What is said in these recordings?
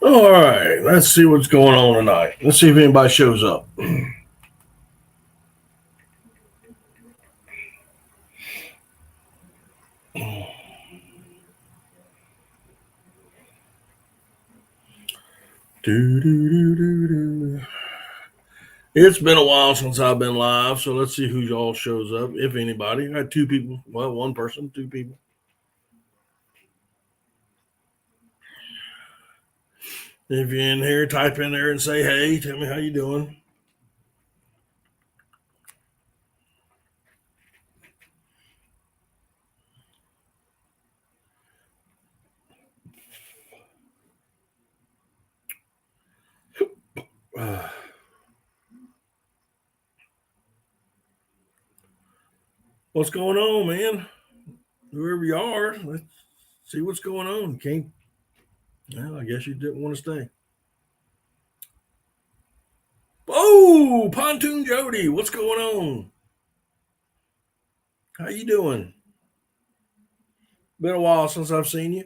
All right, let's see what's going on tonight. Let's see if anybody shows up. It's been a while since I've been live, so let's see who all shows up, if anybody. I had two people. Well, one person, two people. If you're in here, type in there and say, hey, tell me how you doing. What's going on, man? Whoever you are, let's see what's going on. Can't. Well, I guess you didn't want to stay. Oh, Pontoon Jody, what's going on? How you doing? Been a while since I've seen you.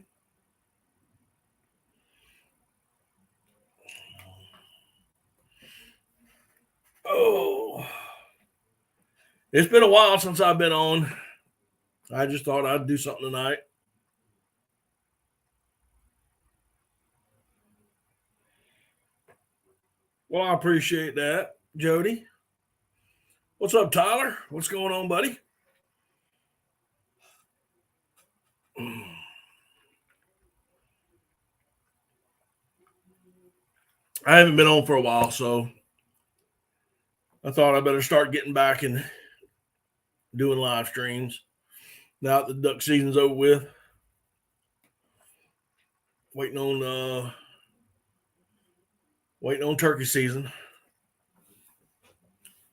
Oh, it's been a while since I've been on. I just thought I'd do something tonight. Well, I appreciate that, Jody. What's up, Tyler? What's going on, buddy? I haven't been on for a while, so I thought I better start getting back and doing live streams now that the duck season's over with. Waiting on turkey season.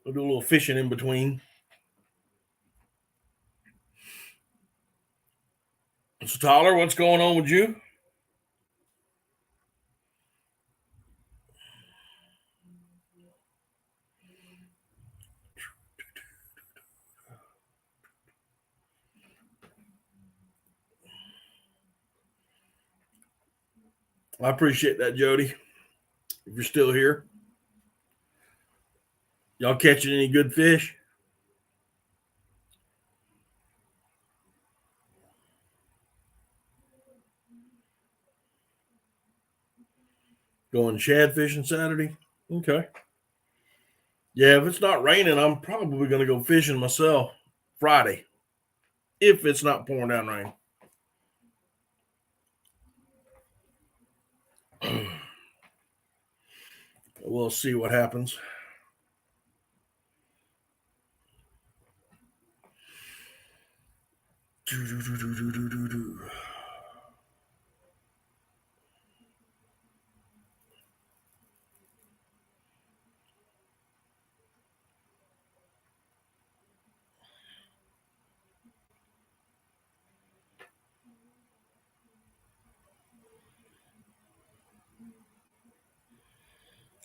We'll do a little fishing in between. So, Tyler, what's going on with you? I appreciate that, Jody. If you're still here, y'all catching any good fish? Going shad fishing Saturday? Okay. Yeah, if it's not raining, I'm probably going to go fishing myself Friday, if it's not pouring down rain. We'll see what happens.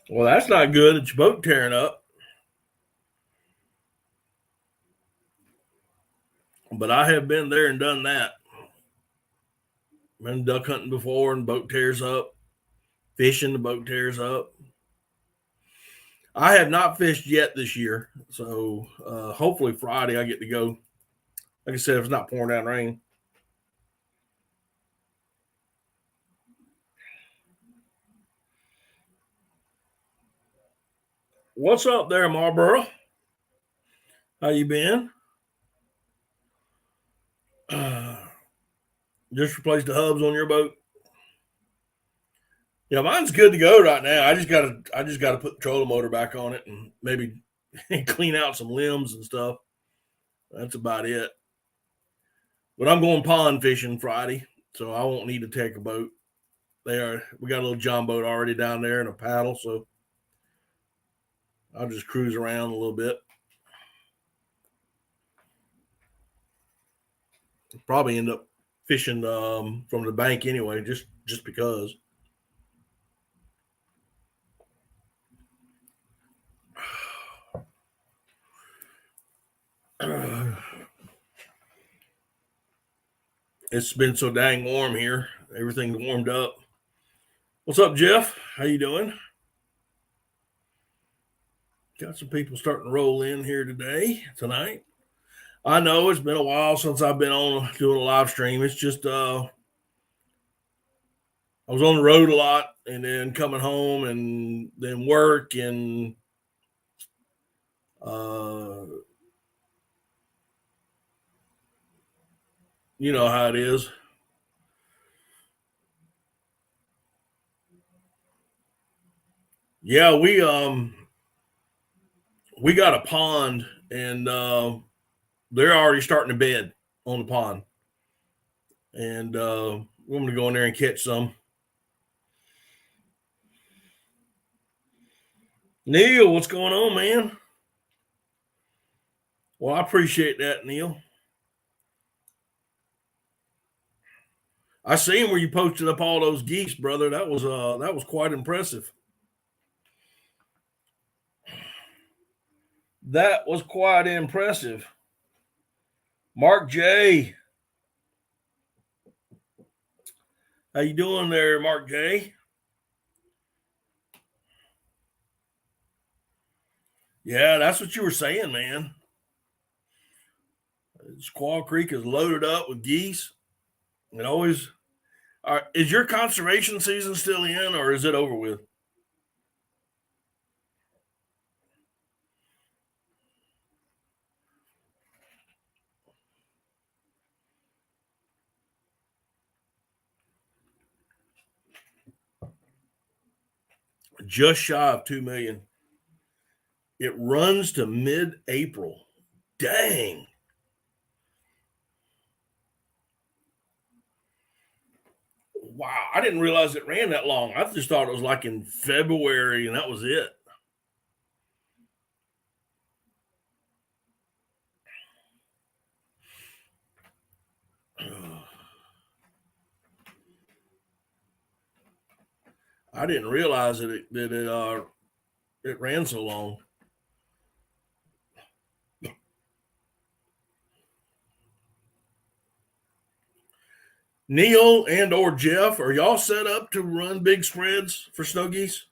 Well, that's not good. It's your boat tearing up. But I have been there and done that. Been duck hunting before and boat tears up. Fishing, the boat tears up. I have not fished yet this year. So hopefully Friday I get to go. Like I said, if it's not pouring down rain. What's up there, Marlboro? How you been? Just replaced the hubs on your boat. Yeah, mine's good to go right now. I just gotta put the trolling motor back on it and maybe clean out some limbs and stuff. That's about it. But I'm going pond fishing Friday, so I won't need to take a boat. We got a little John boat already down there and a paddle, so I'll just cruise around a little bit. Probably end up fishing from the bank anyway, just because. It's been so dang warm here. Everything's warmed up. What's up, Jeff? How you doing? Got some people starting to roll in here tonight. I know it's been a while since I've been on doing a live stream. It's just I was on the road a lot, and then coming home, and then work, and uh, you know how it is. Yeah, we got a pond, and they're already starting to bed on the pond, and we're going to go in there and catch some. Neil, what's going on, man? Well, I appreciate that, Neil. I seen where you posted up all those geese, brother. That was quite impressive. That was quite impressive. Mark J. How you doing there, Mark J? Yeah, that's what you were saying, man. Squaw Creek is loaded up with geese. It always is your conservation season still in, or is it over with? Just shy of 2 million. It runs to mid-April. Dang. Wow, I didn't realize it ran that long. I just thought it was like in February and that was it. I didn't realize it ran so long. Neil and or Jeff, are y'all set up to run big spreads for snow geese?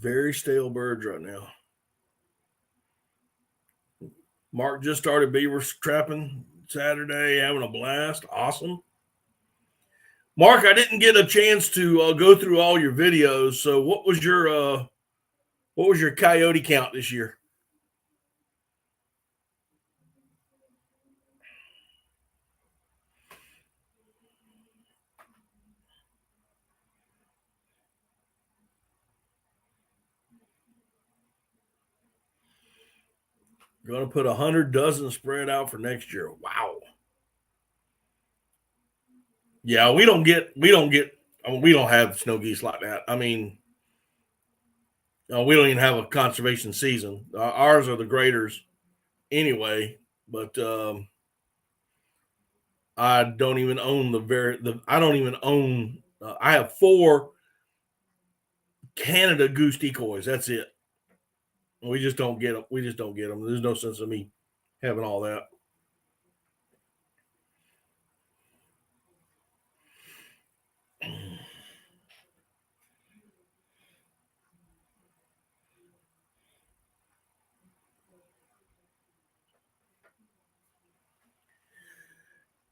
Very stale birds right now. Mark just started beaver trapping Saturday, having a blast. Awesome. Mark, I didn't get a chance to go through all your videos. So, what was your coyote count this year? Going to put 100 dozen spread out for next year. Wow. Yeah, we don't have snow geese like that. I mean, we don't even have a conservation season. Ours are the graders anyway, but I don't even own I don't even own. I have 4 Canada goose decoys. That's it. We just don't get them. We just don't get them. There's no sense of me having all that.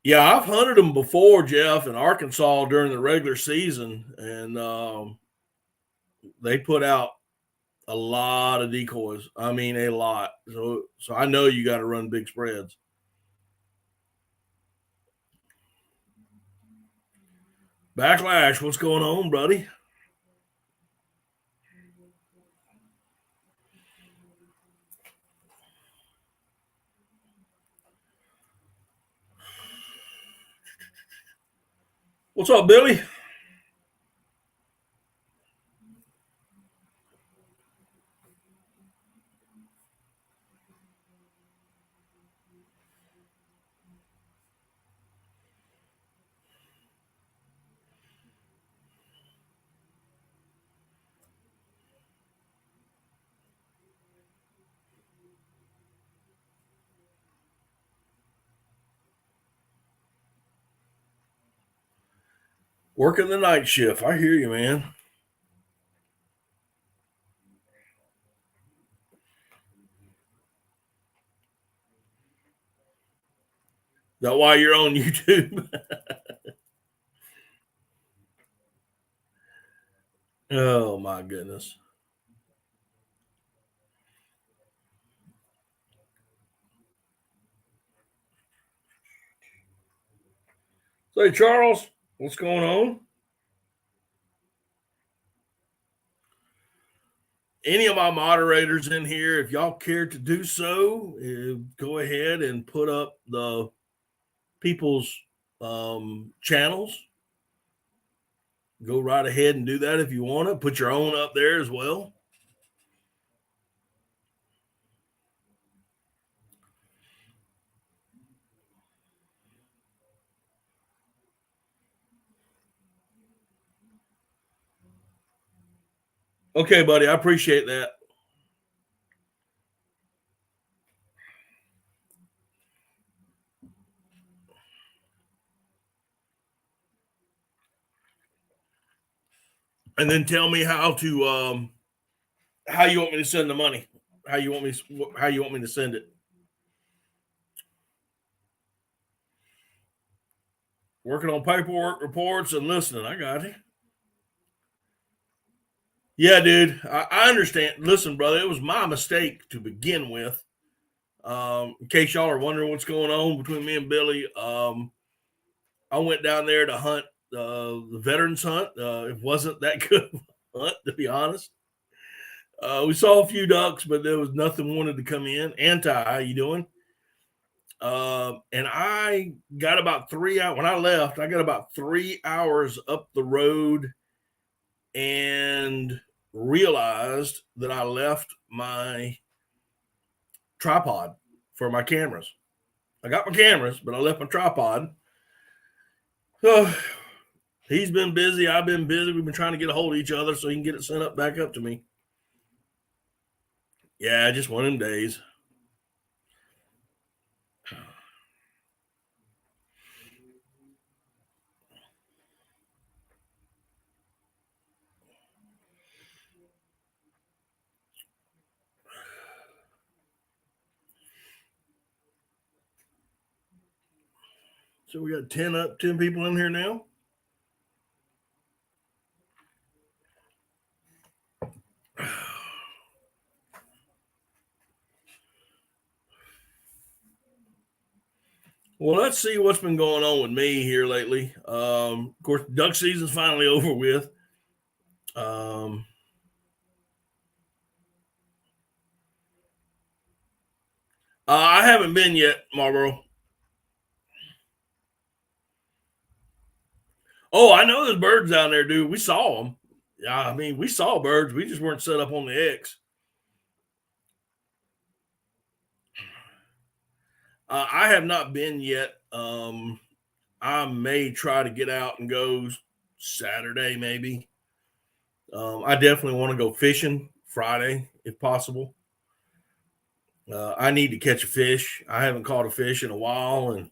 Yeah, I've hunted them before, Jeff, in Arkansas during the regular season, and they put out a lot of decoys. I mean, a lot. So I know you got to run big spreads. Backlash, what's going on, buddy? What's up, Billy? Working the night shift. I hear you, man. Is that why you're on YouTube? Oh my goodness. Say, Charles, what's going on? Any of my moderators in here, if y'all care to do so, go ahead and put up the people's channels. Go right ahead and do that if you want to. Put your own up there as well. Okay, buddy. I appreciate that. And then tell me how you want me to send the money. How you want me to send it. Working on paperwork, reports, and listening. I got it. Yeah, dude. I understand. Listen, brother, it was my mistake to begin with. In case y'all are wondering what's going on between me and Billy, I went down there to hunt the veterans hunt. It wasn't that good hunt, to be honest. We saw a few ducks, but there was nothing wanted to come in. How you doing? And I got about 3 hours when I left. I got about 3 hours up the road and realized that I left my tripod for my cameras. I got my cameras, but I left my tripod. So he's been busy. I've been busy. We've been trying to get a hold of each other so he can get it sent up back up to me. Yeah, just one of them days. So we got 10 people in here now. Well, let's see what's been going on with me here lately. Of course, duck season's finally over with. I haven't been yet, Marlboro. Oh, I know there's birds down there, dude. We saw them. Yeah, I mean, we saw birds. We just weren't set up on the X. I have not been yet. I may try to get out and go Saturday, maybe. I definitely want to go fishing Friday if possible. I need to catch a fish. I haven't caught a fish in a while, and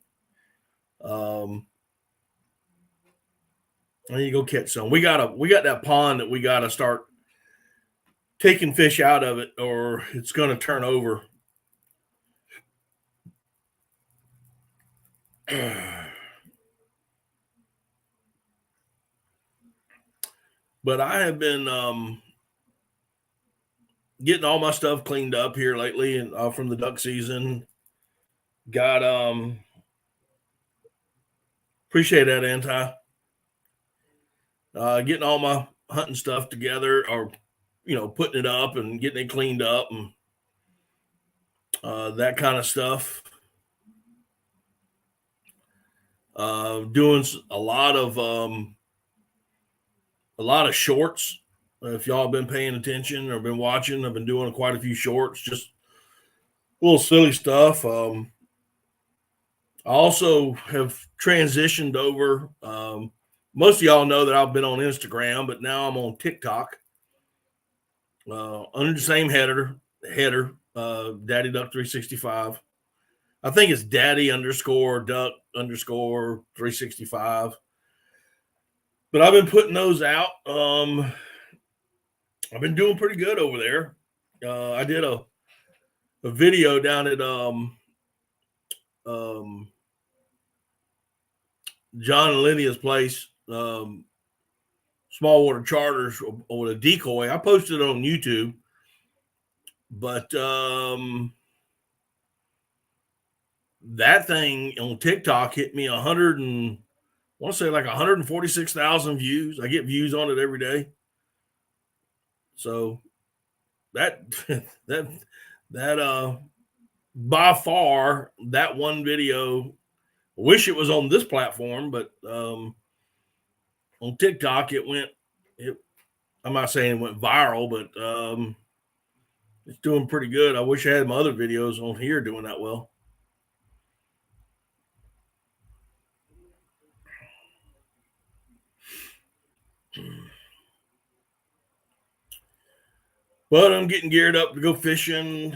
I need to go catch some. We got that pond that we gotta start taking fish out of it, or it's gonna turn over. But I have been getting all my stuff cleaned up here lately, and from the duck season. Got appreciate that, getting all my hunting stuff together, or putting it up and getting it cleaned up, and that kind of stuff. Doing a lot of shorts. If y'all have been paying attention or been watching, I've been doing quite a few shorts, just little silly stuff. I also have transitioned over. Most of y'all know that I've been on Instagram, but now I'm on TikTok under the same header, Daddy Duck 365. I think it's Daddy _Duck _365. But I've been putting those out. I've been doing pretty good over there. I did a video down at um, John and Lydia's place, small water charters with a decoy. I posted it on YouTube, but that thing on TikTok hit me 100 and I want to say like 146,000 views. I get views on it every day. So that by far that one video, I wish it was on this platform, but on TikTok I'm not saying it went viral, but it's doing pretty good. I wish I had my other videos on here doing that well. But I'm getting geared up to go fishing.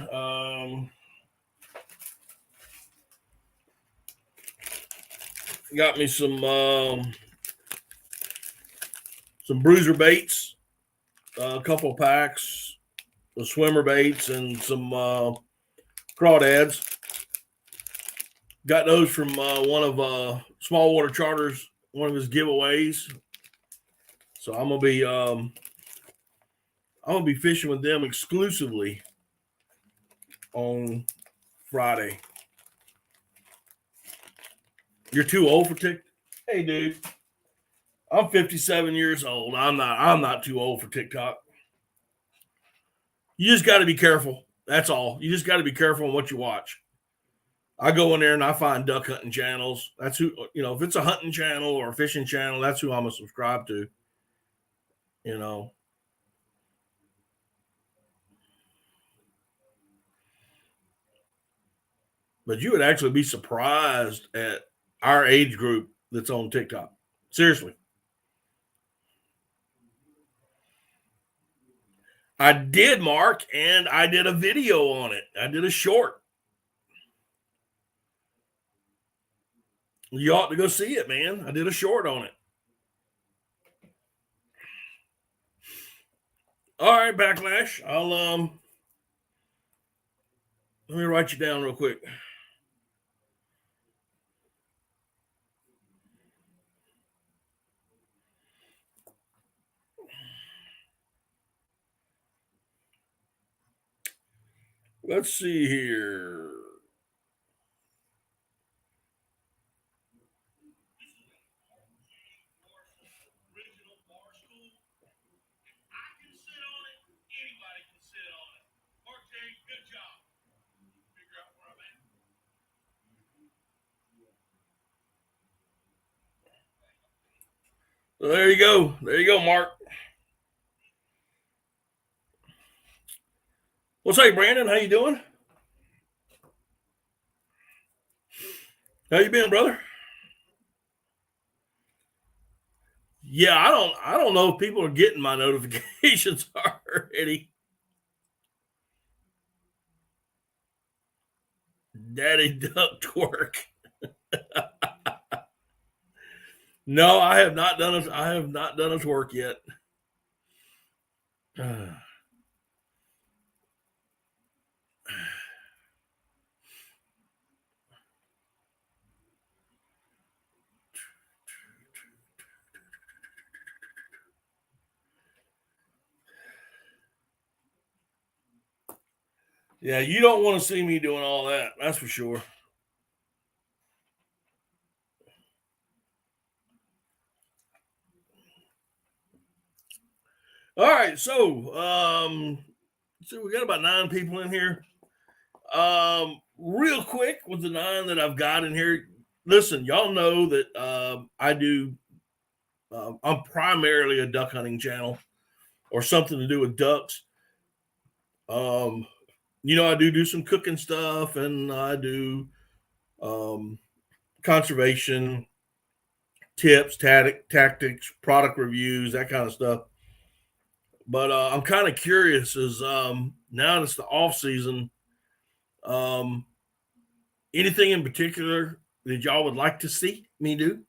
Got me some bruiser baits, a couple of packs of swimmer baits, and some crawdads. Got those from one of Small Water Charters, one of his giveaways. So I'm gonna be fishing with them exclusively on Friday. You're too old for TikTok? Hey, dude, I'm 57 years old. I'm not too old for TikTok. You just got to be careful. That's all. You just got to be careful on what you watch. I go in there and I find duck hunting channels. That's who, if it's a hunting channel or a fishing channel, that's who I'm going to subscribe to. But you would actually be surprised at our age group that's on TikTok. Seriously. I did, Mark, and I did a video on it. I did a short. You ought to go see it, man. I did a short on it. All right, Backlash. I'll let me write you down real quick. Let's see here. So there you go. There you go, Mark. What's up, Brandon? How you doing? How you been, brother? Yeah, I don't know if people are getting my notifications already. Daddy duck twerk. No, I have not done it. I have not done a twerk yet. Yeah, you don't want to see me doing all that. That's for sure. All right, so we got about 9 people in here. Real quick with the 9 that I've got in here. Listen, y'all know that I do. I'm primarily a duck hunting channel or something to do with ducks. I do some cooking stuff, and I do conservation tips, tactics, product reviews, that kind of stuff. But I'm kind of curious as now it's the off season. Anything in particular that y'all would like to see me do?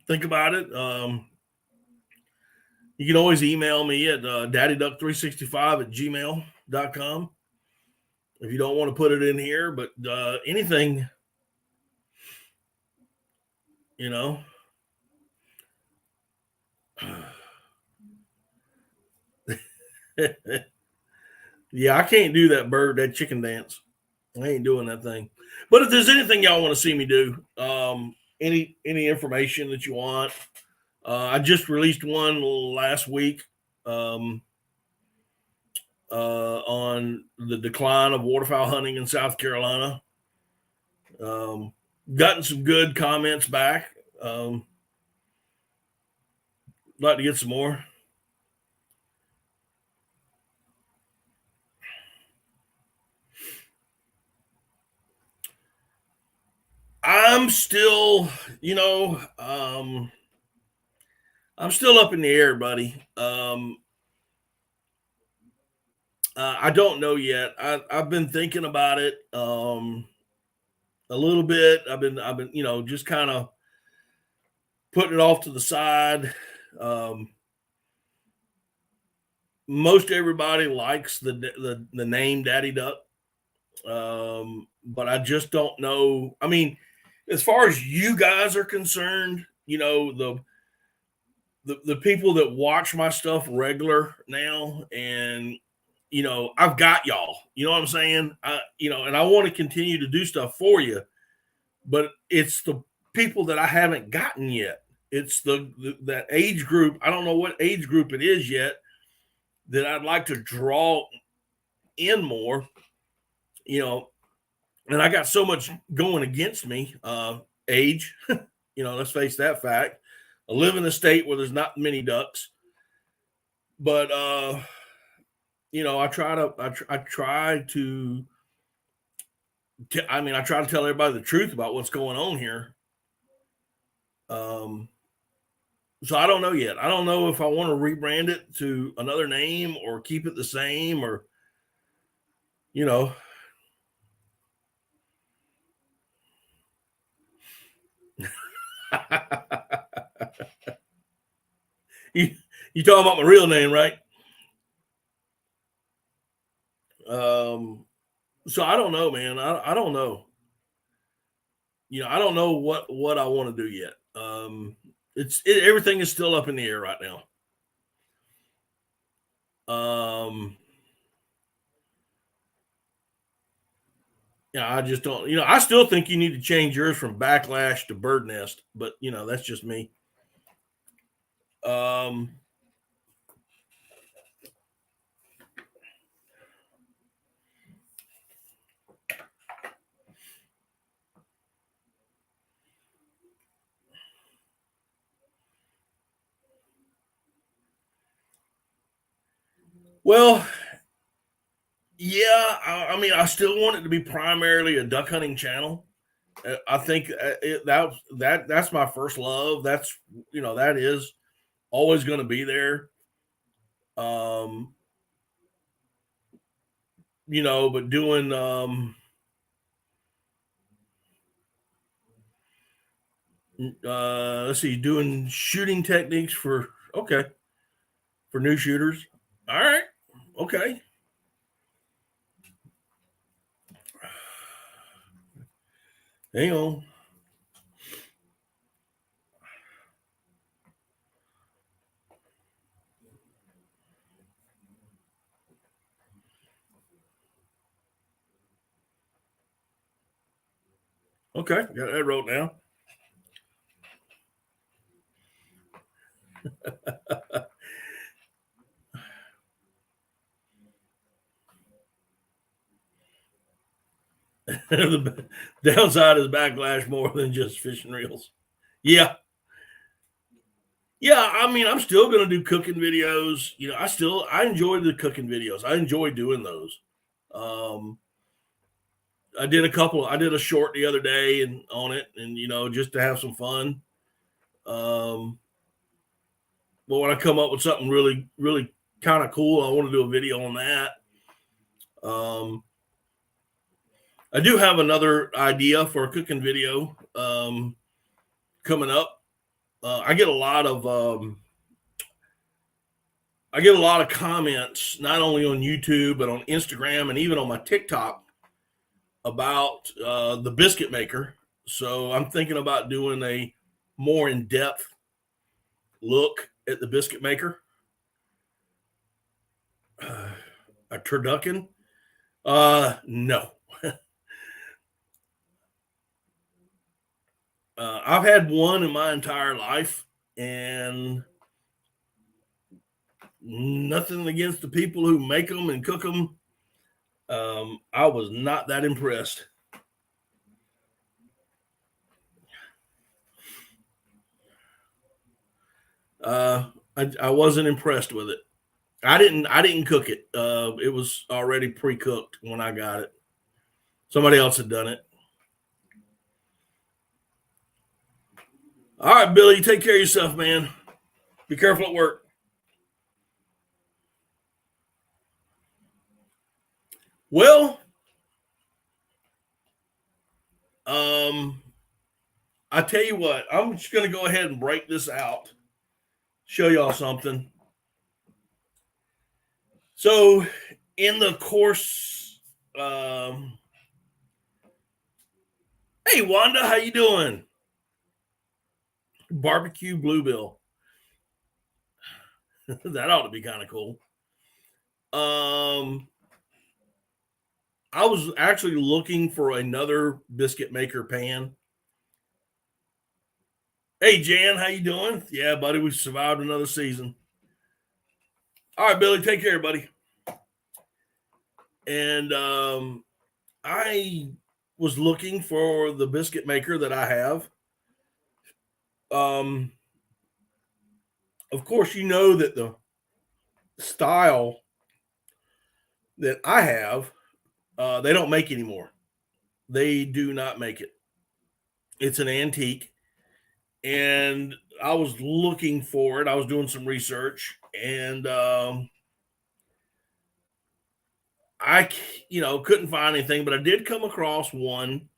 think about it. You can always email me at daddyduck365@gmail.com if you don't want to put it in here, but anything, you know. Yeah, I can't do that chicken dance. I ain't doing that thing. But if there's anything y'all want to see me do, any information that you want, I just released one last week on the decline of waterfowl hunting in South Carolina. Gotten some good comments back. Like to get some more. I'm still, I'm still up in the air, buddy. I don't know yet. I've been thinking about it a little bit. I've been, just kind of putting it off to the side. Most everybody likes the name Daddy Duck, but I just don't know. I mean, as far as you guys are concerned, the people that watch my stuff regular now, and I've got y'all. You know what I'm saying? And I want to continue to do stuff for you, but it's the people that I haven't gotten yet. It's that age group. I don't know what age group it is yet that I'd like to draw in more. And I got so much going against me. Age, let's face that fact. I live in a state where there's not many ducks, but I try to tell everybody the truth about what's going on here. So I don't know yet. I don't know if I want to rebrand it to another name or keep it the same, or you talking about my real name, right? So I don't know, man. I don't know. I don't know what I want to do yet. Everything is still up in the air right now. I just don't. I still think you need to change yours from Backlash to Bird Nest, but that's just me. Well, yeah, I mean, I still want it to be primarily a duck hunting channel. I think that's my first love. That's that is always going to be there. But doing let's see, doing shooting techniques for new shooters. All right, okay. Hang on. Okay, got that wrote down. The downside is Backlash more than just fishing reels. Yeah. Yeah, I mean, I'm still going to do cooking videos. I enjoy the cooking videos. I enjoy doing those. I did a short the other day and on it, and just to have some fun. But when I come up with something really, really kind of cool, I want to do a video on that. I do have another idea for a cooking video coming up. I get a lot of I get a lot of comments, not only on YouTube but on Instagram and even on my TikTok about the biscuit maker. So I'm thinking about doing a more in depth look at the biscuit maker. A turducken? No. I've had one in my entire life, and nothing against the people who make them and cook them. I was not that impressed. I wasn't impressed with it. I didn't cook it. It was already pre-cooked when I got it. Somebody else had done it. All right, Billy, take care of yourself, man. Be careful at work. Well, I tell you what, I'm just going to go ahead and break this out, show y'all something. So, in the course, hey Wanda, how you doing? Barbecue bluebill. That ought to be kind of cool. I was actually looking for another biscuit maker pan. Hey Jan, how you doing? Yeah, buddy, we survived another season. All right, Billy, take care, buddy. And I was looking for the biscuit maker that I have. Of course, you know that the style that I have, they don't make anymore. They do not make it. It's an antique. And I was looking for it. I was doing some research, and I, couldn't find anything, but I did come across one.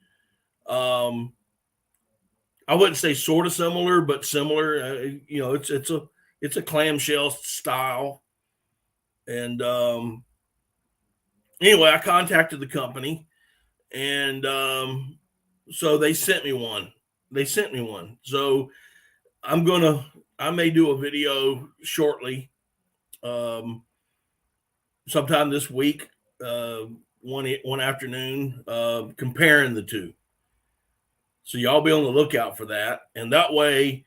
I wouldn't say sort of similar, but similar. It's a clamshell style. And anyway, I contacted the company, and so they sent me one. So I may do a video shortly, sometime this week, one afternoon, comparing the two. So y'all be on the lookout for that, and that way,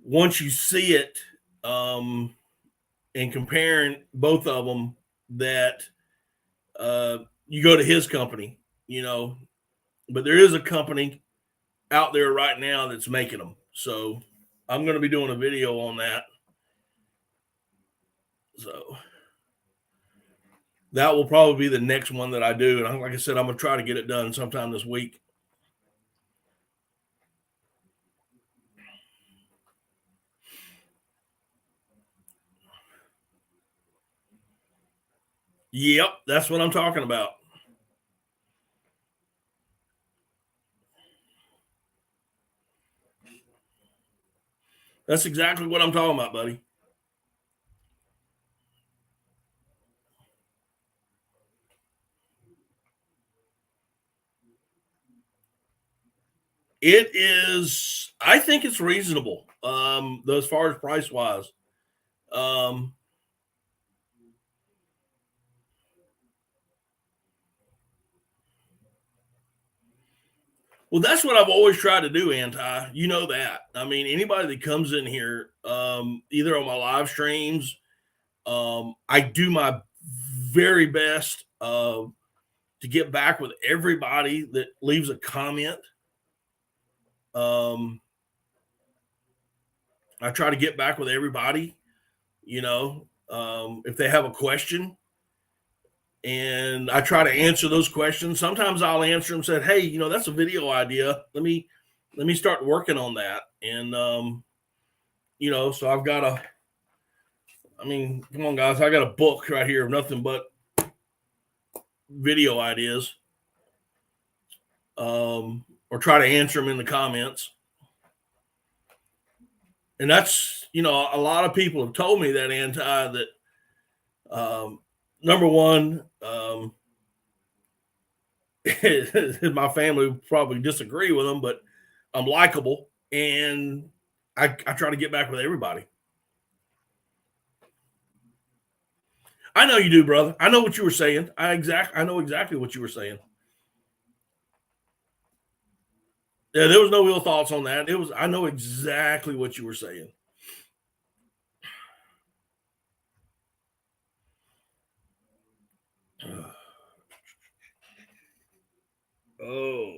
once you see it, and comparing both of them, that you go to his company, But there is a company out there right now that's making them. So I'm going to be doing a video on that. So that will probably be the next one that I do. And like I said, I'm going to try to get it done sometime this week. Yep, that's what I'm talking about. That's exactly what I'm talking about, buddy. It is, I think it's reasonable, as far as price wise. Well, that's what I've always tried to do, Anti. You know that. I mean, anybody that comes in here, either on my live streams, I do my very best to get back with everybody that leaves a comment. I try to get back with everybody, if they have a question, and I try to answer those questions. Sometimes I'll answer them, said, hey, that's a video idea. Let me start working on that. And, so I've got come on, guys, I got a book right here of nothing but video ideas, or try to answer them in the comments. And that's, a lot of people have told me that, that number one, my family would probably disagree with them, but I'm likable and I try to get back with everybody. I know you do, brother. I know what you were saying. I know exactly what you were saying. Yeah, there was no ill thoughts on that. I know exactly what you were saying. Oh.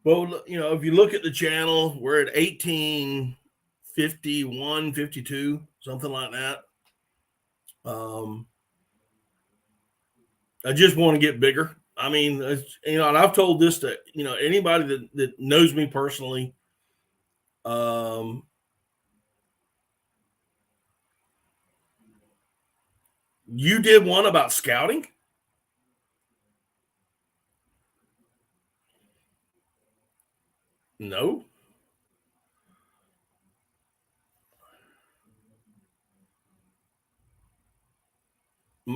Well, if you look at the channel, we're at 1851, 52, something like that. I just want to get bigger. I mean, and I've told this to, anybody that knows me personally. You did one about scouting? No.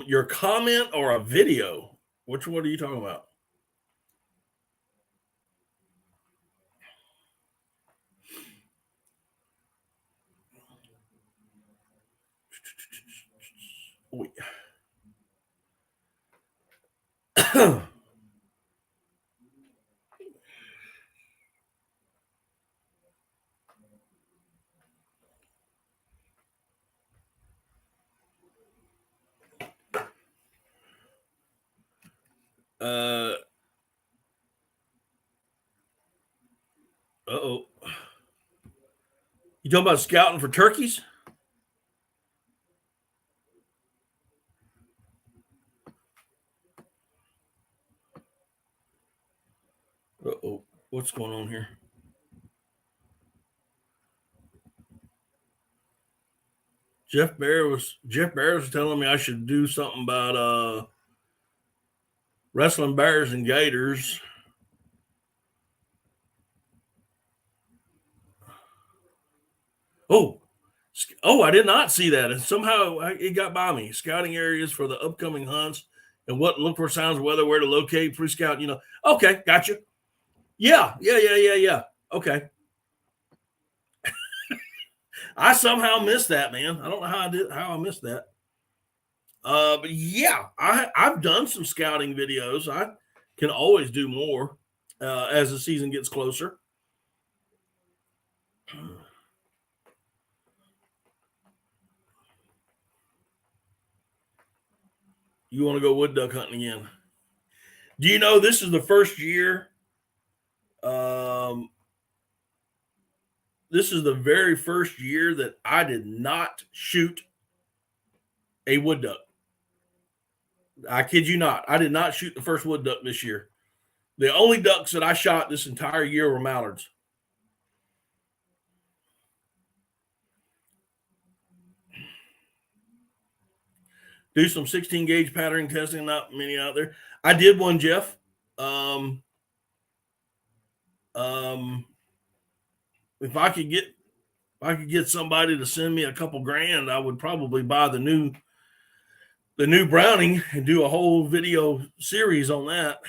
Your comment or a video? Which one are you talking about? Uh-oh. You talking about scouting for turkeys? Uh-oh. What's going on here? Jeff Bear was telling me I should do something about wrestling bears and gators. Oh, I did not see that. And somehow it got by me. Scouting areas for the upcoming hunts and what look for signs of weather, where to locate, pre-scout, Okay, gotcha. Yeah. Okay. I somehow missed that, man. I don't know how I missed that. But yeah, I've done some scouting videos. I can always do more as the season gets closer. You want to go wood duck hunting again? Do you know this is the first year? This is the very first year that I did not shoot a wood duck. I kid you not. I did not shoot the first wood duck this year. The only ducks that I shot this entire year were mallards. Do some 16 gauge patterning testing. Not many out there. I did one, Jeff. If I could get somebody to send me a couple grand, I would probably buy the new Browning and do a whole video series on that.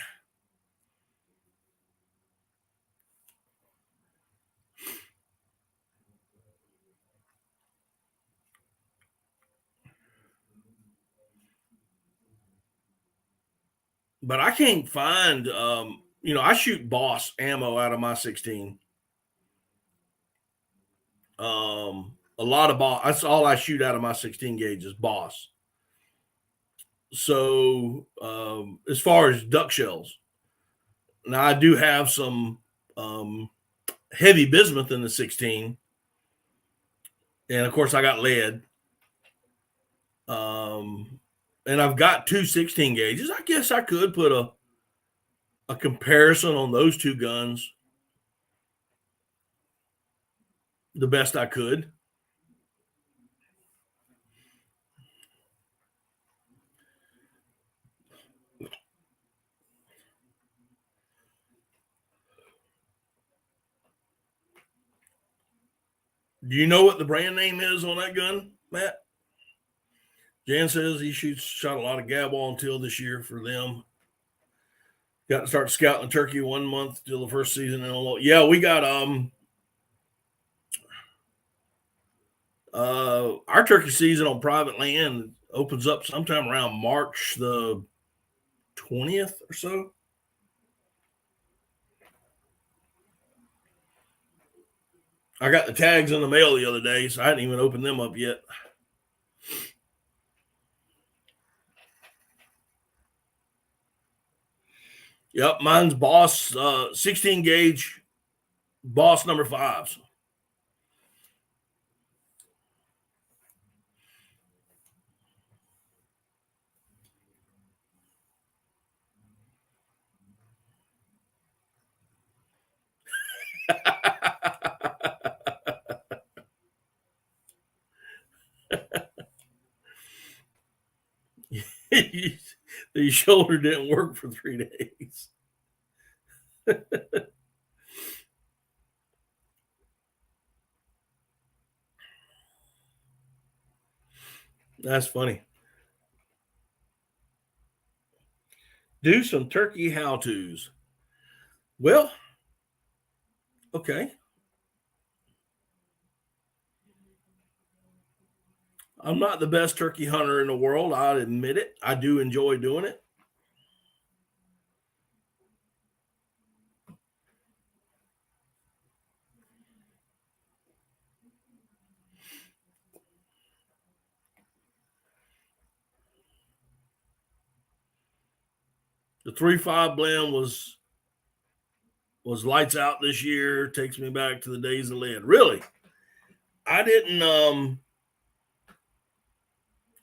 But I can't find, I shoot Boss ammo out of my 16. A lot of Boss. That's all I shoot out of my 16 gauge is Boss. So as far as duck shells, now I do have some heavy bismuth in the 16, and of course I got lead. And I've got two 16 gauges. I guess I could put a comparison on those two guns the best I could. Do you know what the brand name is on that gun, Matt? Jan says he shot a lot of gaball until this year for them. Got to start scouting the turkey 1 month till the first season. Yeah, we got our turkey season on private land opens up sometime around March the 20th or so. I got the tags in the mail the other day, so I hadn't even opened them up yet. Yep, mine's Boss 16 gauge Boss number 5s. The shoulder didn't work for 3 days. That's funny. Do some turkey how-tos. Well, okay. I'm not the best turkey hunter in the world. I'll admit it. I do enjoy doing it. The 3.5 blend was lights out this year. Takes me back to the days of lead. Really, I didn't.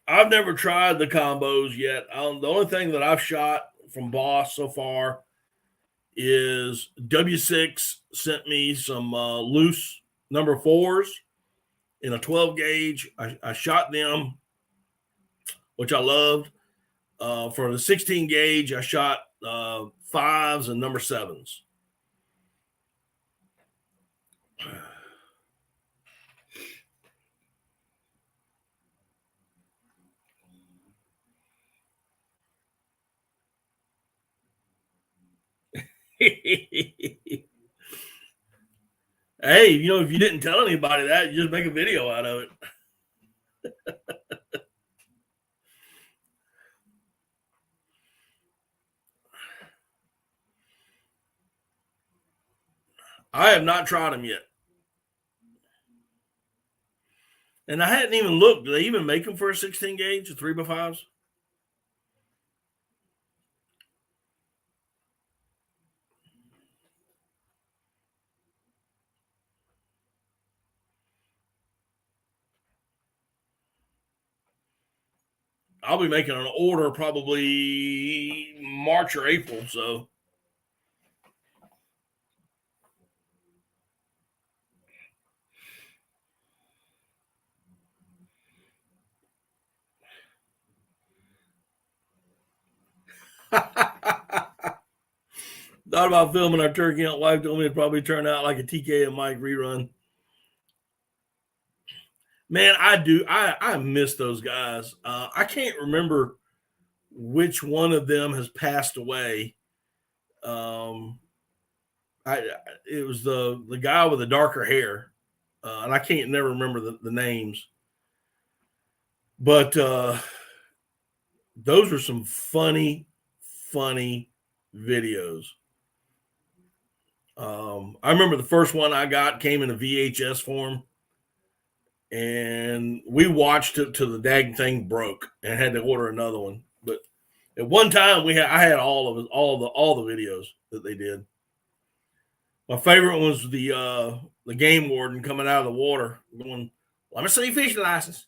I've never tried the combos yet. The only thing that I've shot from Boss so far is W6 sent me some loose number 4s in a 12 gauge. I shot them, which I loved. For the 16 gauge, I shot 5s and number 7s. Hey, if you didn't tell anybody that, you just make a video out of it. I have not tried them yet. And I hadn't even looked. Do they even make them for a 16 gauge, a 3x5s? I'll be making an order probably March or April. So thought about filming our turkey hunt. Wife told me it'd probably turn out like a TK and Mike rerun. Man, I do. I miss those guys. I can't remember which one of them has passed away. It was the guy with the darker hair, and I can't never remember the names. But those were some funny videos. I remember the first one I got came in a VHS form, and we watched it till the dang thing broke and had to order another one. But at one time I had all the videos that they did. My favorite was the game warden coming out of the water going, "Let me see your fishing license."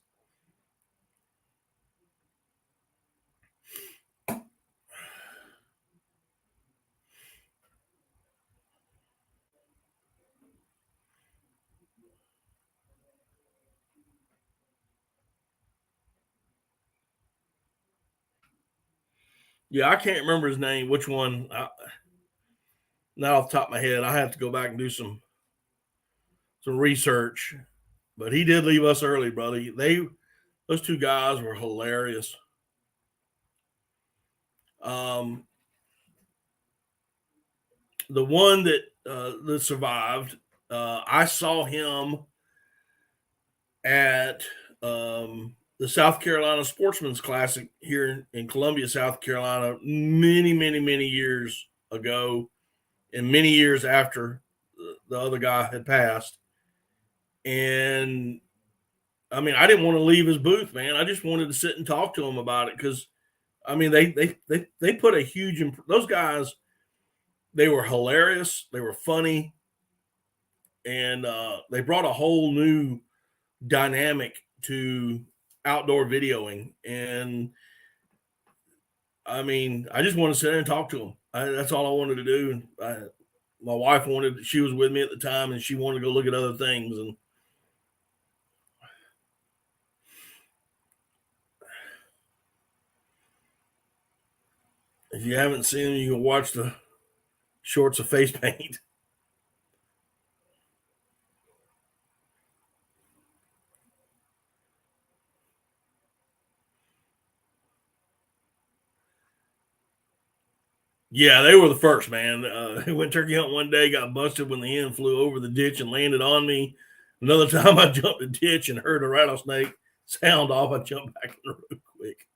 Yeah, I can't remember his name. Which one? Not off the top of my head. I have to go back and do some research. But he did leave us early, brother. Those two guys were hilarious. The one that survived, I saw him at the South Carolina Sportsman's Classic here in Columbia, South Carolina, many, many, many years ago, and many years after the other guy had passed. And I mean, I didn't want to leave his booth, man. I just wanted to sit and talk to him about it because, I mean, they put a huge those guys. They were hilarious. They were funny, and they brought a whole new dynamic to outdoor videoing. And I mean, I just wanted to sit there and talk to them. That's all I wanted to do. My wife she was with me at the time, and she wanted to go look at other things. And if you haven't seen them, you can watch the shorts of face paint. Yeah, they were the first, man. Went turkey hunting one day, got busted when the hen flew over the ditch and landed on me. Another time I jumped the ditch and heard a rattlesnake sound off. I jumped back in the road quick.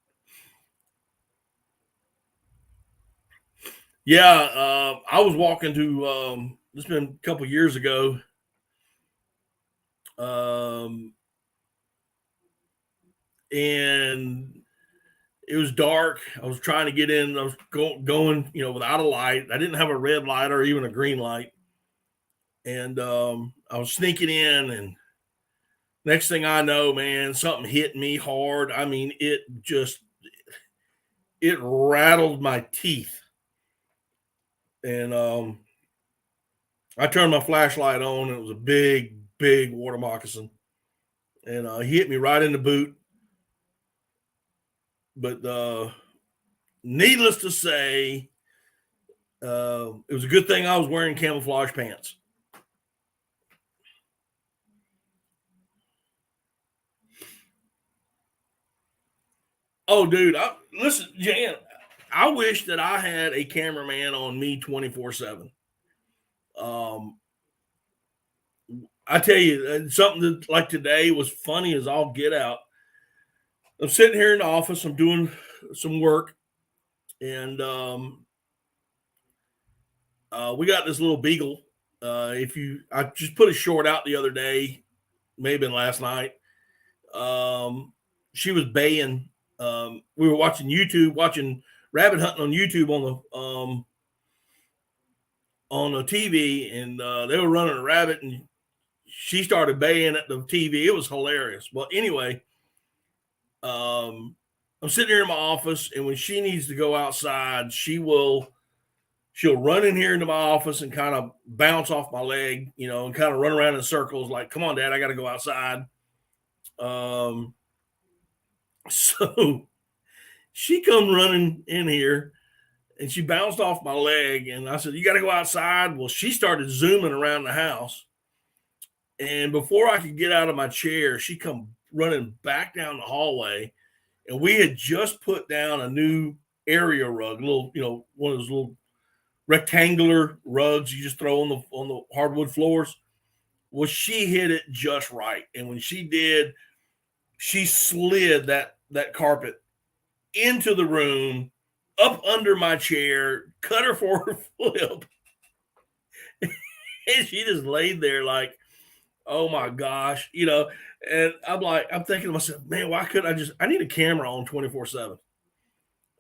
Yeah, I was walking to, this has been a couple years ago. And it was dark. I was trying to get in. I was going, without a light. I didn't have a red light or even a green light. And I was sneaking in, and next thing I know, man, something hit me hard. I mean, it rattled my teeth. And I turned my flashlight on, and it was a big, big water moccasin. And he hit me right in the boot. But needless to say, it was a good thing I was wearing camouflage pants. Oh, dude, listen, Jan, I wish that I had a cameraman on me 24/7. I tell you, something that, like today, was funny as all get out. I'm sitting here in the office. I'm doing some work, and we got this little beagle. I just put a short out the other day, maybe last night. She was baying. We were watching rabbit hunting on YouTube on the TV, and they were running a rabbit, and she started baying at the TV. It was hilarious. Well, anyway, I'm sitting here in my office, and when she needs to go outside, she'll run in here into my office and kind of bounce off my leg, and kind of run around in circles like, come on, Dad, I got to go outside. So she come running in here, and she bounced off my leg, and I said, you got to go outside. Well, she started zooming around the house. And before I could get out of my chair, she come running back down the hallway. And we had just put down a new area rug, little, one of those little rectangular rugs you just throw on the hardwood floors. Well, she hit it just right. And when she did, she slid that carpet into the room, up under my chair, cut her forward flip. And she just laid there like, oh my gosh, and I'm thinking to myself, man, why couldn't I need a camera on 24/7.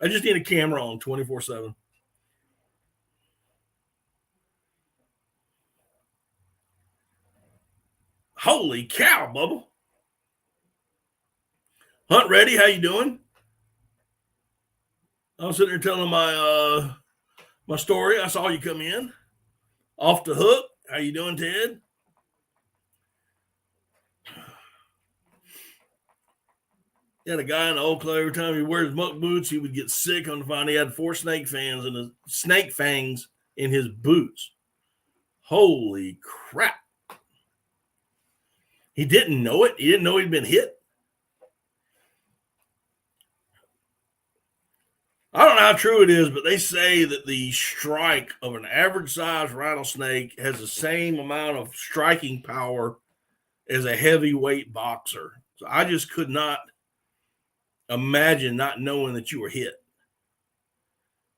I just need a camera on 24/7. Holy cow, Bubba. Hunt ready, how you doing? I was sitting there telling my story. I saw you come in. Off the hook. How you doing, Ted? He had a guy in the Old Club. Every time he wears muck boots, he would get sick on the vine. He had 4 snake fangs in his boots. Holy crap. He didn't know it. He didn't know he'd been hit. I don't know how true it is, but they say that the strike of an average size rattlesnake has the same amount of striking power as a heavyweight boxer. So I just could not imagine not knowing that you were hit.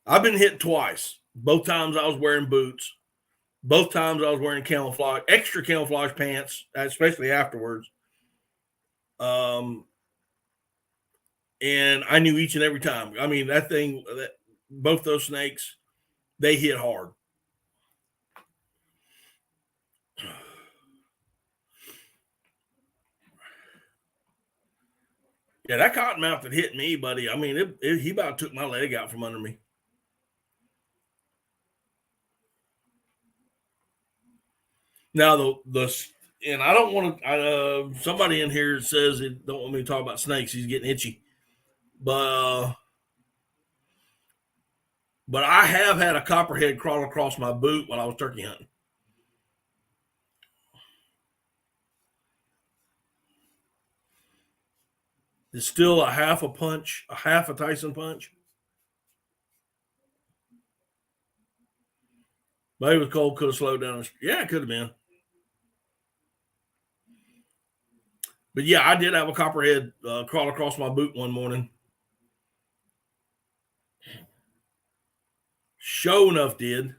I've been hit twice. Both times I was wearing boots. Both times I was wearing extra camouflage pants, especially afterwards. And I knew each and every time. I mean, both those snakes, they hit hard. Yeah, that cottonmouth that hit me, buddy. I mean, he about took my leg out from under me. Now and I don't want to. Somebody in here says they don't want me to talk about snakes. He's getting itchy, but I have had a copperhead crawl across my boot while I was turkey hunting. It's still a half a Tyson punch. Maybe it was cold, could have slowed down. Yeah, it could have been. But yeah, I did have a copperhead crawl across my boot one morning. Sure enough, did.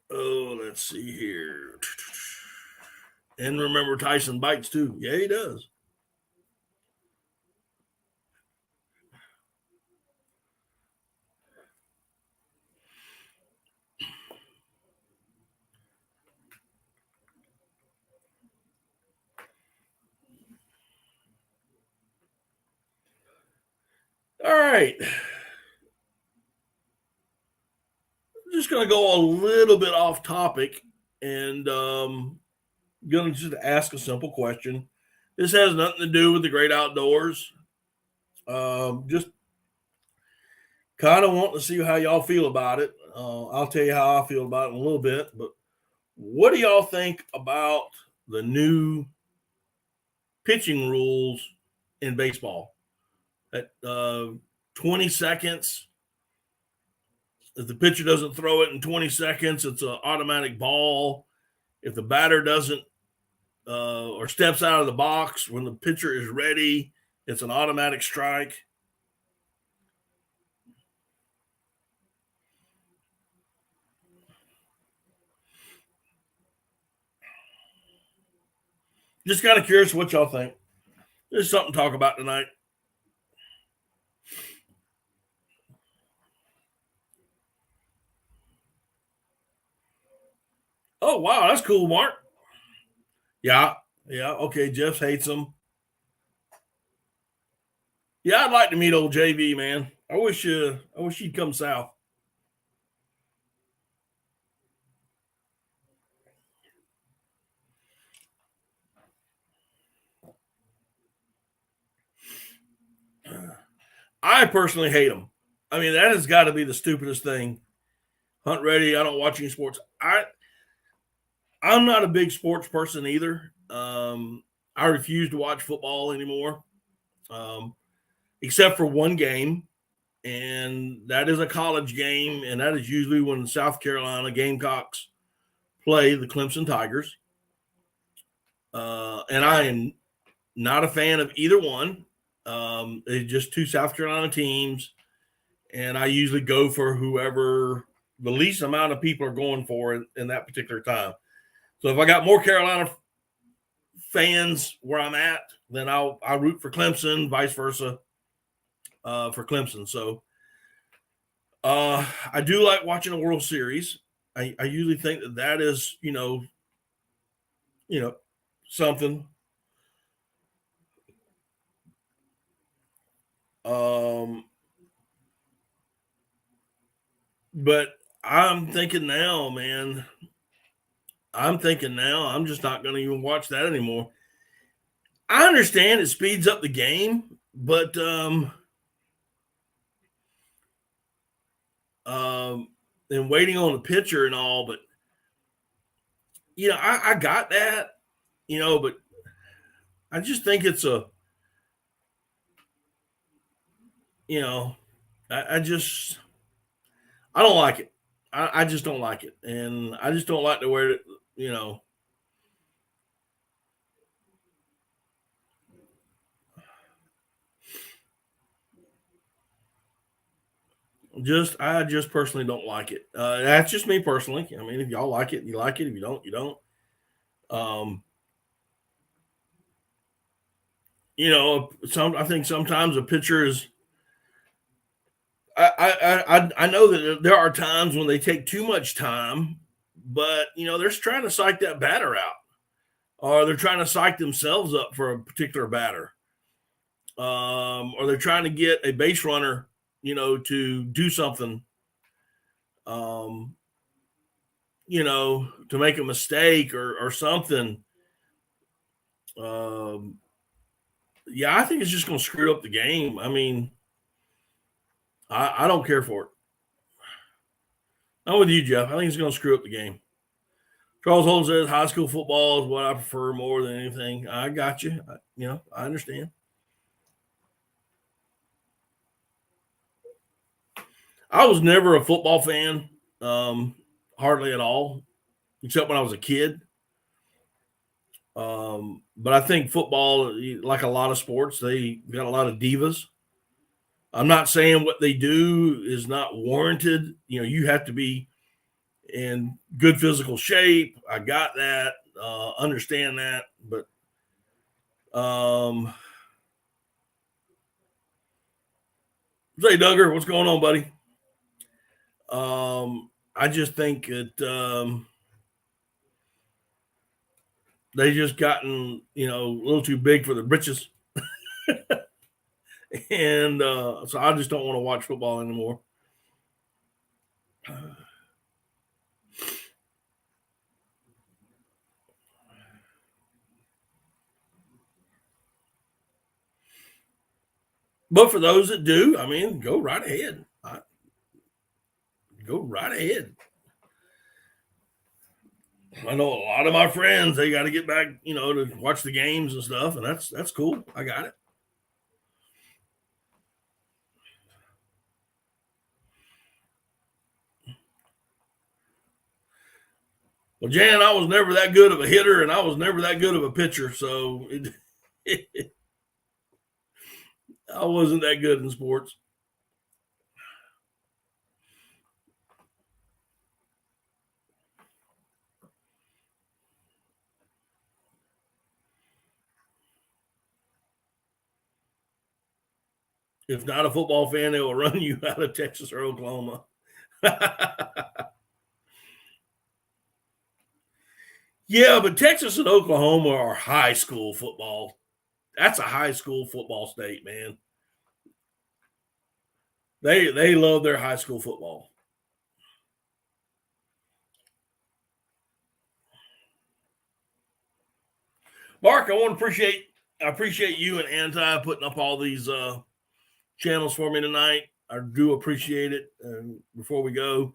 Oh, let's see here. And remember, Tyson bites too. Yeah, he does. All right. I'm just going to go a little bit off topic and going to just ask a simple question. This has nothing to do with the great outdoors. Just kind of want to see how y'all feel about it. I'll tell you how I feel about it in a little bit. But what do y'all think about the new pitching rules in baseball? At 20 seconds, if the pitcher doesn't throw it in 20 seconds, it's an automatic ball. If the batter doesn't or steps out of the box when the pitcher is ready, it's an automatic strike. Just kind of curious what y'all think. There's something to talk about tonight. Oh, wow. That's cool, Mark. Yeah. Yeah. Okay. Jeff hates them. Yeah. I'd like to meet old JV, man. I wish he'd come south. I personally hate them. I mean, that has got to be the stupidest thing. Hunt ready. I don't watch any sports. I'm not a big sports person either. I refuse to watch football anymore, except for one game, and that is a college game, and that is usually when South Carolina Gamecocks play the Clemson Tigers. And I am not a fan of either one. It's just two South Carolina teams, and I usually go for whoever the least amount of people are going for in that particular time. So if I got more Carolina fans where I'm at, then I'll root for Clemson, vice versa for Clemson. So I do like watching a World Series. I usually think that is, something. But I'm thinking now, man. I'm thinking now. I'm just not going to even watch that anymore. I understand it speeds up the game, but and waiting on the pitcher and all, but I got that, but I just think it's you know, I just I don't like it. I just don't like it, and I just don't like the way that you know. I just personally don't like it. That's just me personally. I mean, if y'all like it, you like it. If you don't, you don't. Um, I think sometimes a pitcher is. I know that there are times when they take too much time, but they're trying to psych that batter out, or they're trying to psych themselves up for a particular batter, or they're trying to get a base runner, to do something, um, to make a mistake or something. Um, yeah, I think it's just going to screw up the game. I mean, I don't care for it. I'm with you, Jeff. I think it's going to screw up the game. Charles Holden says high school football is what I prefer more than anything. I got you. I understand. I was never a football fan, hardly at all, except when I was a kid. But I think football, like a lot of sports, they got a lot of divas. I'm not saying what they do is not warranted. You have to be in good physical shape. I got that, understand that. But Zay Duggar, what's going on, buddy? I just think that they just gotten, a little too big for the britches. And so I just don't want to watch football anymore. But for those that do, I mean, go right ahead. Go right ahead. I know a lot of my friends, they got to get back, to watch the games and stuff, and that's cool. I got it. Well, Jan, I was never that good of a hitter, and I was never that good of a pitcher, so I wasn't that good in sports. If not a football fan, they will run you out of Texas or Oklahoma. Yeah, but Texas and Oklahoma are high school football. That's a high school football state, man. They love their high school football. Mark, I appreciate you and Anti putting up all these channels for me tonight. I do appreciate it. And before we go,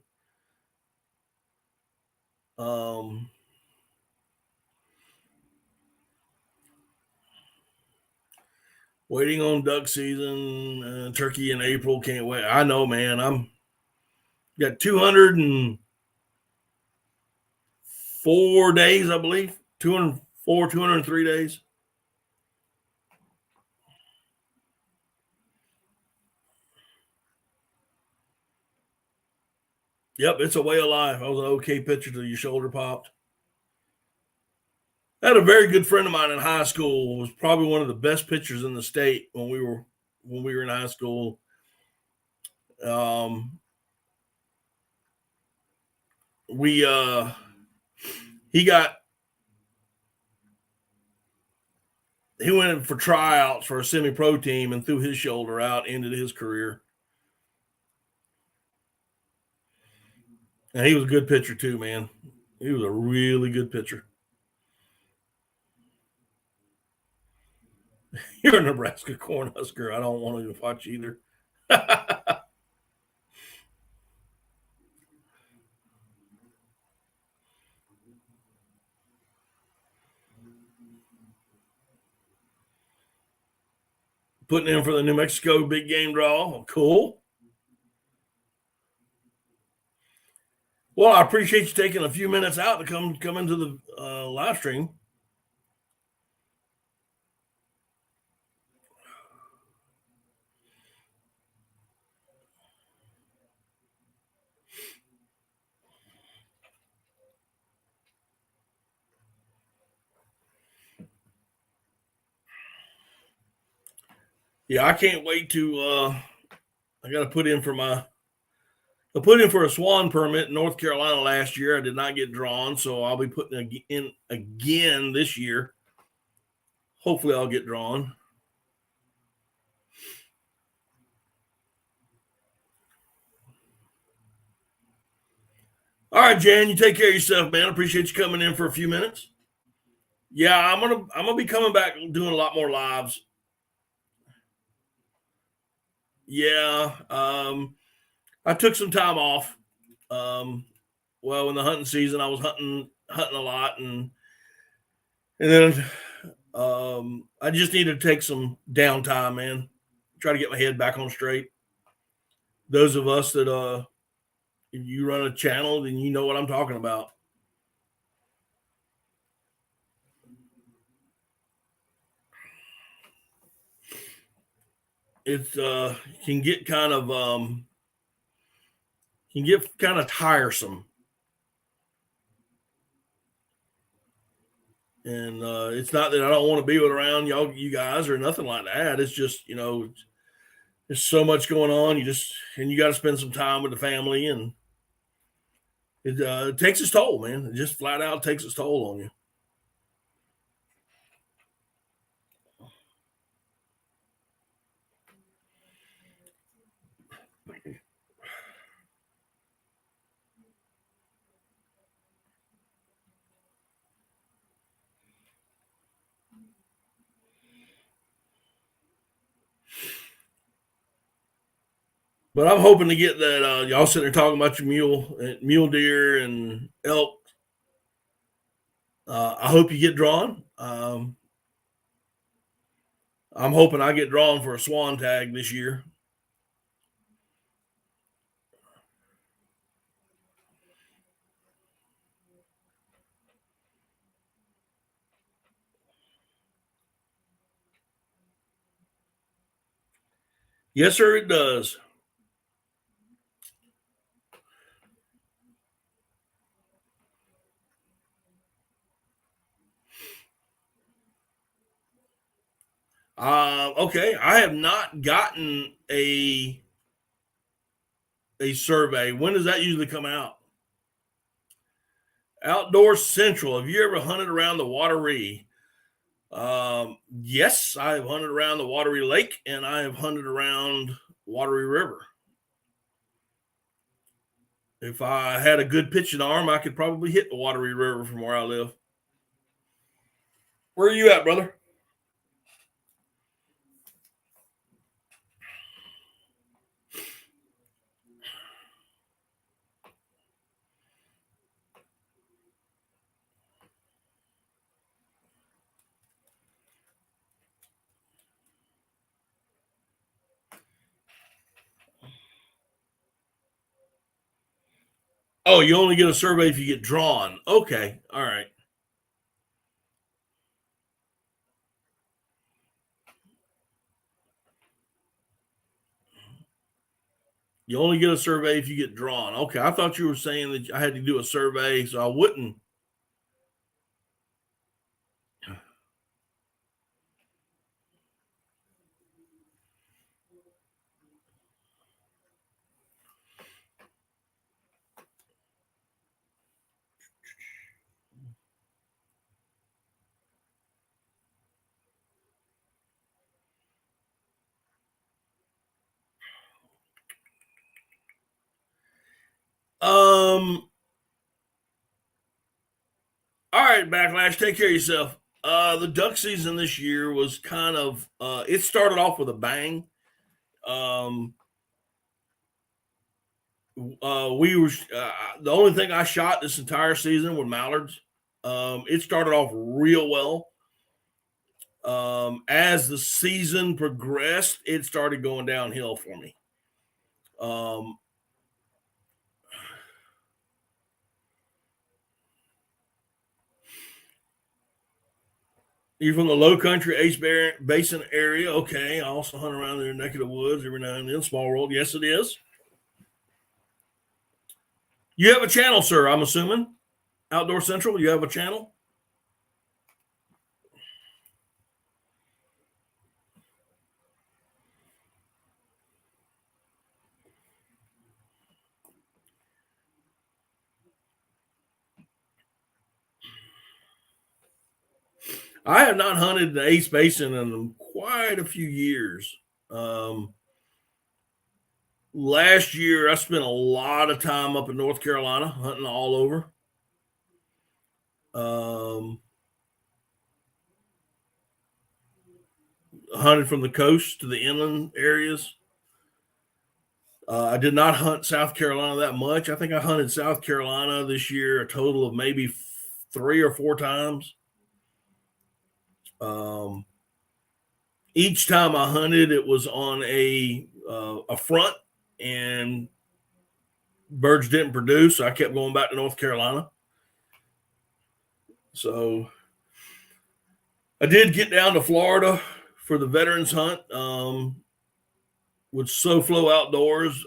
waiting on duck season, turkey in April. Can't wait. I know, man. I'm got 204 days, I believe. 204, 203 days. Yep, it's a way of life. I was an okay pitcher till your shoulder popped. I had a very good friend of mine in high school. Was probably one of the best pitchers in the state when we were in high school. Um, we he got he went in for tryouts for a semi-pro team and threw his shoulder out, ended his career. And he was a good pitcher too, man. He was a really good pitcher. You're a Nebraska Cornhusker. I don't want to watch either. Putting in for the New Mexico big game draw. Cool. Well, I appreciate you taking a few minutes out to come into the live stream. Yeah, I can't wait to. I got to put in for my. I put in for a swan permit in North Carolina last year. I did not get drawn, so I'll be putting in again this year. Hopefully, I'll get drawn. All right, Jan, you take care of yourself, man. I appreciate you coming in for a few minutes. Yeah, I'm gonna be coming back and doing a lot more lives. Yeah, I took some time off. Um, well, in the hunting season, I was hunting a lot, and then I just needed to take some downtime, man. Try to get my head back on straight. Those of us that if you run a channel, then you know what I'm talking about. It's can get kind of tiresome, and it's not that I don't want to be with around you guys or nothing like that. It's just there's so much going on. You got to spend some time with the family, and it takes its toll, man. It just flat out takes its toll on you. But I'm hoping to get that. Y'all sitting there talking about your mule deer and elk. I hope you get drawn. I'm hoping I get drawn for a swan tag this year. Yes, sir, it does. Okay, I have not gotten a survey. When does that usually come out? Outdoor Central. Have you ever hunted around the Wateree? Yes, I have hunted around the Wateree Lake and I have hunted around Wateree River. If I had a good pitching arm, I could probably hit the Wateree River from where I live. Where are you at, brother? Oh, you only get a survey if you get drawn. Okay, all right. You only get a survey if you get drawn. Okay, I thought you were saying that I had to do a survey so I wouldn't. All right, Backlash, take care of yourself. The duck season this year was kind of it started off with a bang. We were the only thing I shot this entire season were mallards. It started off real well. As the season progressed, it started going downhill for me. You're from the low country Ace Basin area. Okay. I also hunt around their neck of the woods every now and then. Small world. Yes, it is. You have a channel, sir, I'm assuming. Outdoor Central, you have a channel? I have not hunted the Ace Basin in quite a few years. Last year, I spent a lot of time up in North Carolina hunting all over. Hunted from the coast to the inland areas. I did not hunt South Carolina that much. I think I hunted South Carolina this year a total of maybe 3 or 4 times. Each time I hunted, it was on a front, and birds didn't produce. So I kept going back to North Carolina. So I did get down to Florida for the veterans hunt with SoFlo Outdoors.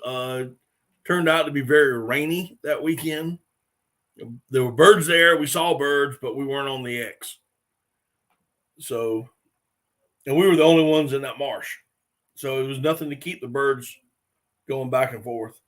Turned out to be very rainy that weekend. There were birds there. We saw birds, but we weren't on the X. So, and we were the only ones in that marsh. So it was nothing to keep the birds going back and forth.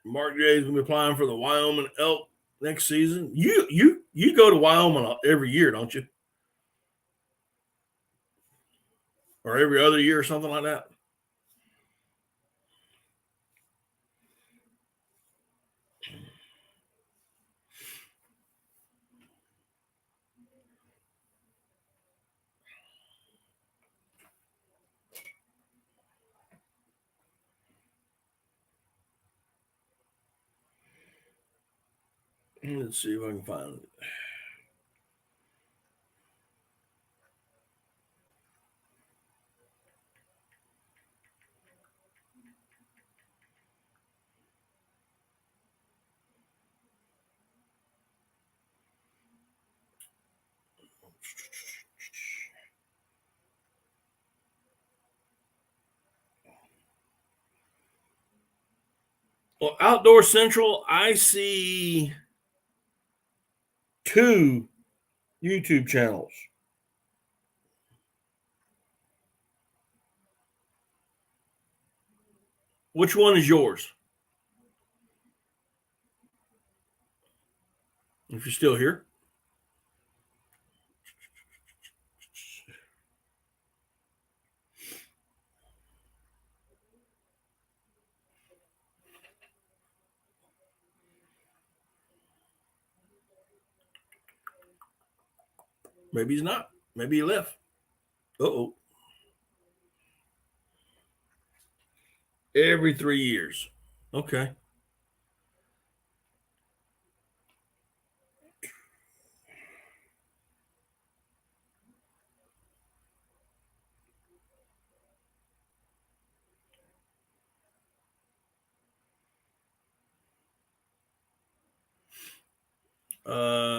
Mark J is going to be applying for the Wyoming elk next season. You go to Wyoming every year, don't you? Or every other year or something like that? Let's see if I can find it. Well, Outdoor Central, I see 2 YouTube channels. Which one is yours? If you're still here. Maybe he's not. Maybe he left. Uh-oh. Every 3 years. Okay.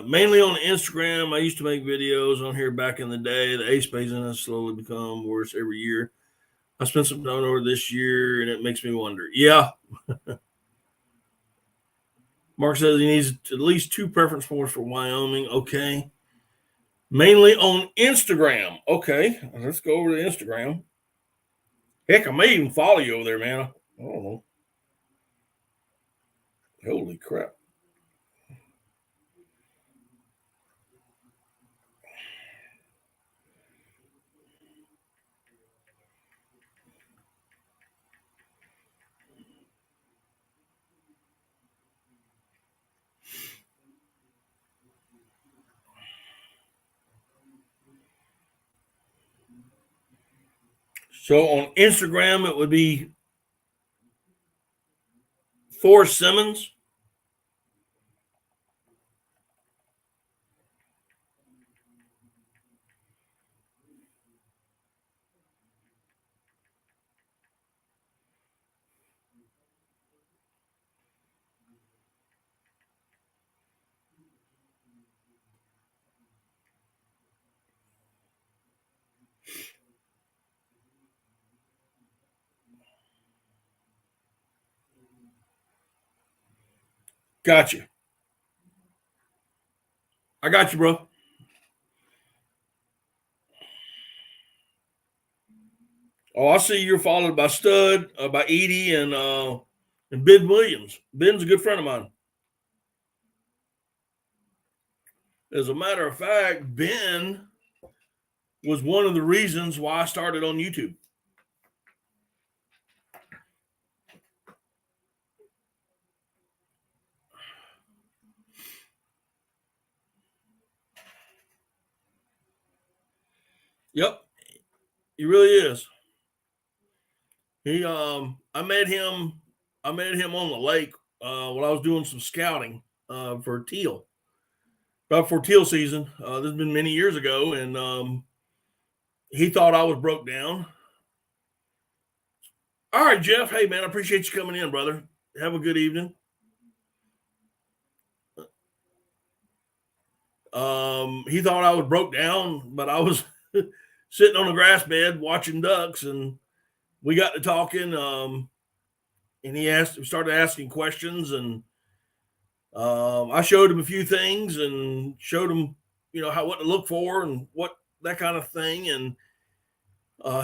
Mainly on Instagram. I used to make videos on here back in the day. The Ace Basin has slowly become worse every year. I spent some time over this year, and it makes me wonder. Yeah. Mark says he needs at least 2 preference points for Wyoming. Okay. Mainly on Instagram. Okay. Let's go over to Instagram. Heck, I may even follow you over there, man. I don't know. Holy crap. So on Instagram, it would be Forrest Simmons. Gotcha. I got you, bro. Oh, I see you're followed by Stud, by Edie, and Ben Williams. Ben's a good friend of mine. As a matter of fact, Ben was one of the reasons why I started on YouTube. Yep, he really is. I met him on the lake when I was doing some scouting for teal, about for teal season. This has been many years ago, and he thought I was broke down. All right, Jeff. Hey, man, I appreciate you coming in, brother. Have a good evening. He thought I was broke down, but I was sitting on the grass bed watching ducks, and we got to talking. And he started asking questions, and I showed him a few things and showed him, what to look for and what that kind of thing. And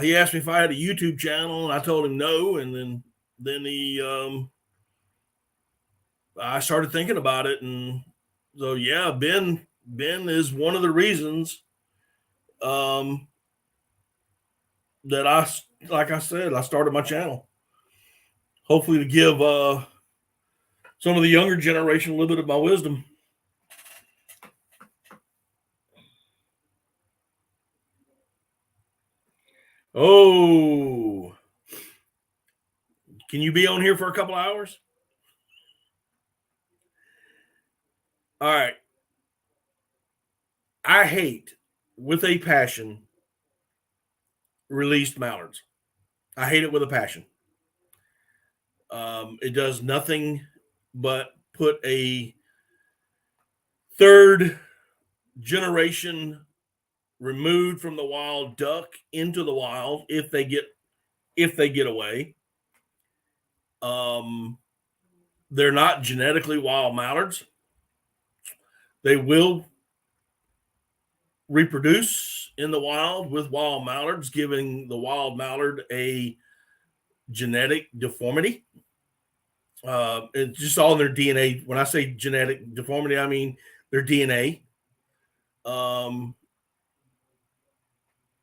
he asked me if I had a YouTube channel, and I told him no. And then I started thinking about it, and so yeah, Ben is one of the reasons that like I said, I started my channel. Hopefully to give some of the younger generation a little bit of my wisdom. Oh, can you be on here for a couple hours? All right. I hate with a passion released mallards. I hate it with a passion. It does nothing but put a third generation removed from the wild duck into the wild if they get away. They're not genetically wild mallards. They will reproduce in the wild with wild mallards, giving the wild mallard a genetic deformity. It's just all in their DNA. When I say genetic deformity, I mean their DNA.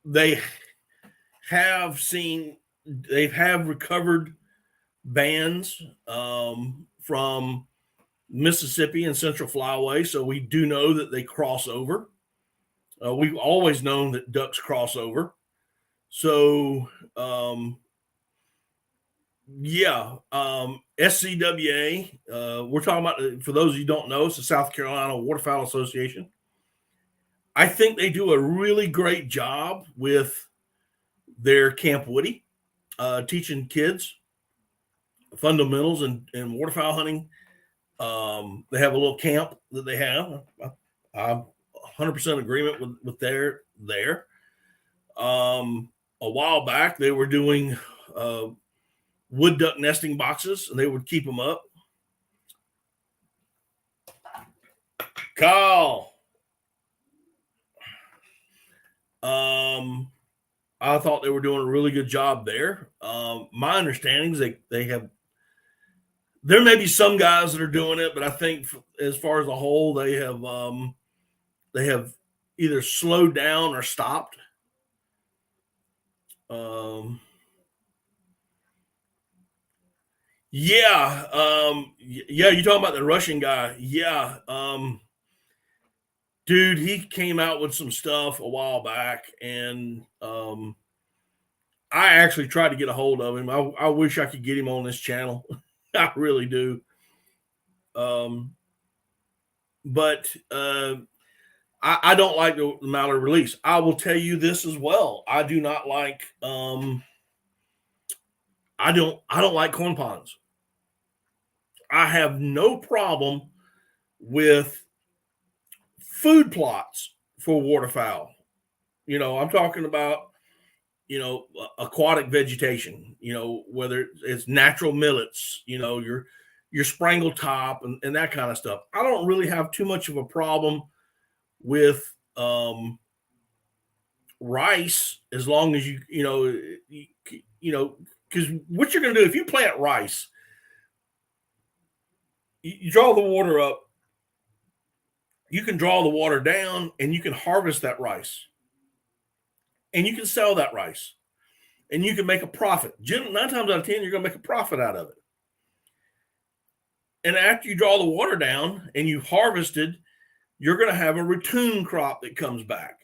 They have recovered bands from Mississippi and Central Flyway, so we do know that they cross over. We've always known that ducks cross over. So, SCWA, we're talking about, for those of you who don't know, it's the South Carolina Waterfowl Association. I think they do a really great job with their Camp Woody, teaching kids fundamentals in waterfowl hunting. They have a little camp that they have. I'm 100% agreement with there. A while back, they were doing wood duck nesting boxes, and they would keep them up. Kyle, I thought they were doing a really good job there. My understanding is they have. There may be some guys that are doing it, but I think as far as a whole, they have either slowed down or stopped. Yeah, you talking about the Russian guy? Yeah, dude, he came out with some stuff a while back, and I actually tried to get a hold of him. I wish I could get him on this channel. I really do. But I don't like the mallard release. I will tell you this as well. I do not like. I don't like corn ponds. I have no problem with food plots for waterfowl. I'm talking about, aquatic vegetation, whether it's natural millets, your sprangle top and that kind of stuff. I don't really have too much of a problem with rice as long as because what you're going to do if you plant rice, you draw the water up, you can draw the water down, and you can harvest that rice, and you can sell that rice, and you can make a profit. 9 times out of 10, you're going to make a profit out of it. And after you draw the water down and you've harvested, you're going to have a ratoon crop that comes back.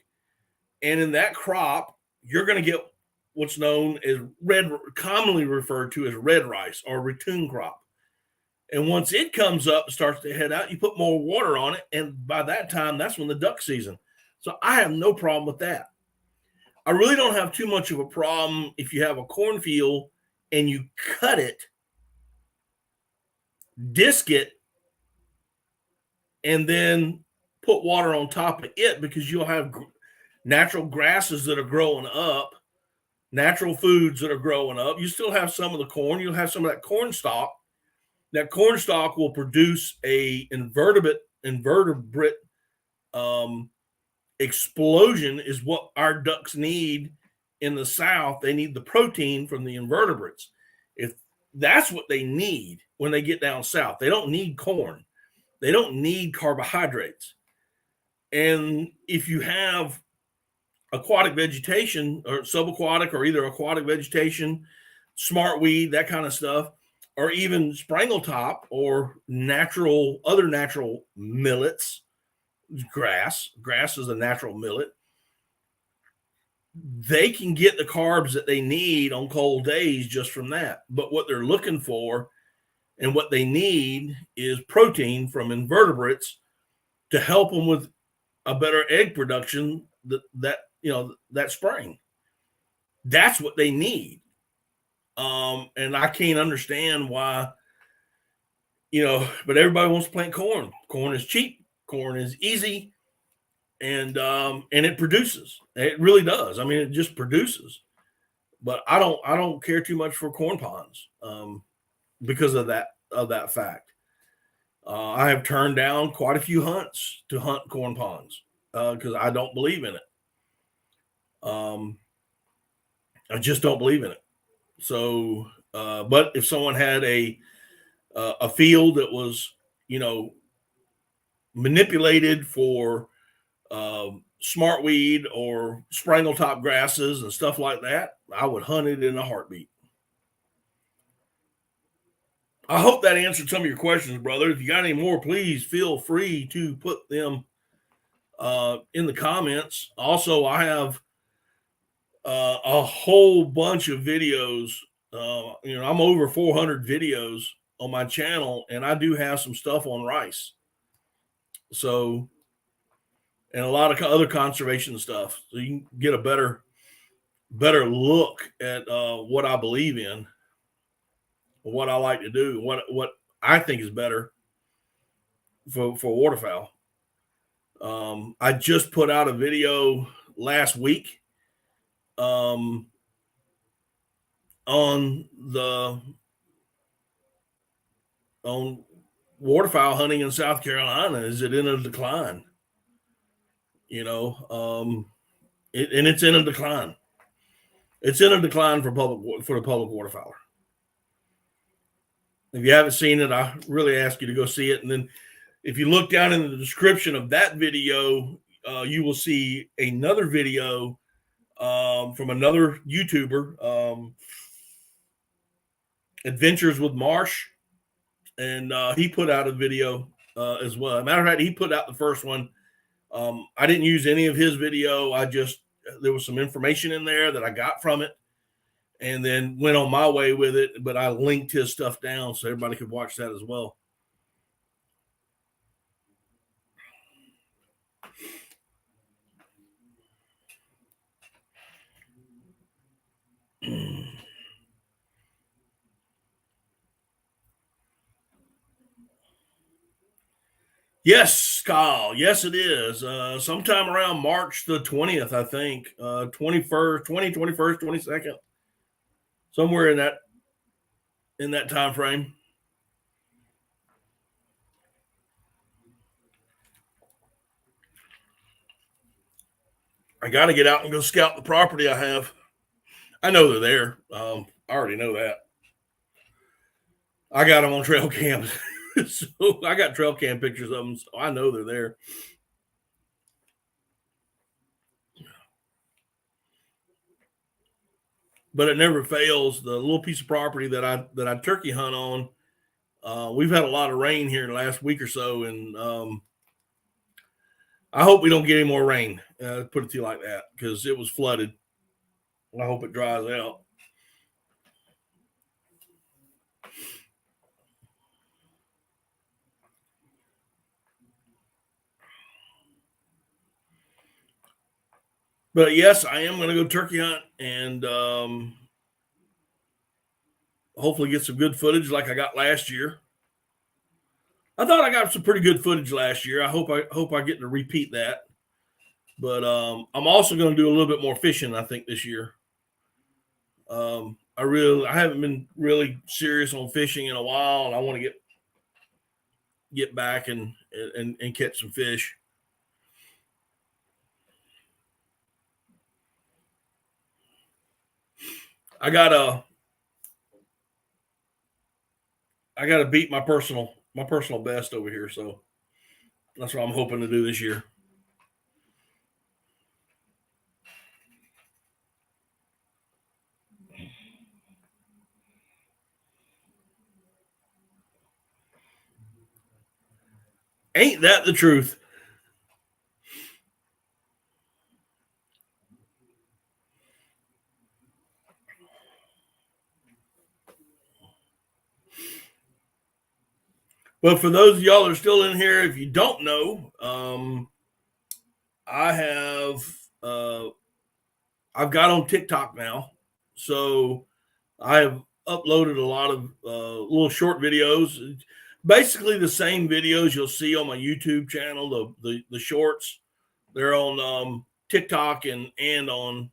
And in that crop, you're going to get what's known as commonly referred to as red rice or ratoon crop. And once it comes up and starts to head out, you put more water on it. And by that time, that's when the duck season. So I have no problem with that. I really don't have too much of a problem if you have a cornfield and you cut it, disc it, and then put water on top of it, because you'll have natural grasses that are growing up, natural foods that are growing up. You still have some of the corn. You'll have some of that corn stalk. That corn stalk will produce a invertebrate explosion is what our ducks need in the South. They need the protein from the invertebrates. If that's what they need when they get down south, they don't need corn. They don't need carbohydrates. And if you have aquatic vegetation or subaquatic or either aquatic vegetation, smartweed, that kind of stuff, or even sprangletop or other natural millets, grass is a natural millet, they can get the carbs that they need on cold days just from that. But what they're looking for and what they need is protein from invertebrates to help them with a better egg production that spring. That's what they need. And I can't understand why, but everybody wants to plant corn. Corn is cheap. Corn is easy. And it produces. It really does. I mean, it just produces. But I don't care too much for corn ponds because of that fact. I have turned down quite a few hunts to hunt corn ponds because I don't believe in it. I just don't believe in it. So, but if someone had a field that was, manipulated for smartweed or sprangletop grasses and stuff like that, I would hunt it in a heartbeat. I hope that answered some of your questions, brother. If you got any more, please feel free to put them in the comments. Also, I have a whole bunch of videos. I'm over 400 videos on my channel, and I do have some stuff on rice. So, and a lot of other conservation stuff, so you can get a better look at what I believe in, what I like to do, what I think is better for waterfowl. I just put out a video last week on waterfowl hunting in South Carolina. Is it in a decline? And it's in a decline. It's in a decline for the public waterfowler. If you haven't seen it, I really ask you to go see it. And then if you look down in the description of that video, you will see another video from another YouTuber, Adventures with Marsh, and he put out a video as well. As a matter of fact, he put out the first one. I didn't use any of his video. There was some information in there that I got from it, and then went on my way with it. But I linked his stuff down so everybody could watch that as well. Yes, Kyle. Yes, it is. Sometime around March the 20th, I think. 21st, 21st, 22nd. Somewhere in that time frame. I got to get out and go scout the property I have. I know they're there. I already know that. I got them on trail cams. So I got trail cam pictures of them. So I know they're there. But it never fails. The little piece of property that I turkey hunt on, we've had a lot of rain here in the last week or so, and I hope we don't get any more rain. Put it to you like that, because it was flooded. I hope it dries out. But yes, I am going to go turkey hunt and hopefully get some good footage like I got last year. I thought I got some pretty good footage last year. I hope I get to repeat that. But I'm also going to do a little bit more fishing, I think, this year. I haven't been really serious on fishing in a while, and I want to get back and catch some fish. I gotta beat my personal best over here, so that's what I'm hoping to do this year. Ain't that the truth? But for those of y'all that are still in here, if you don't know, I have I've got on TikTok now, so I have uploaded a lot of little short videos, basically the same videos you'll see on my YouTube channel. The shorts, they're on TikTok and on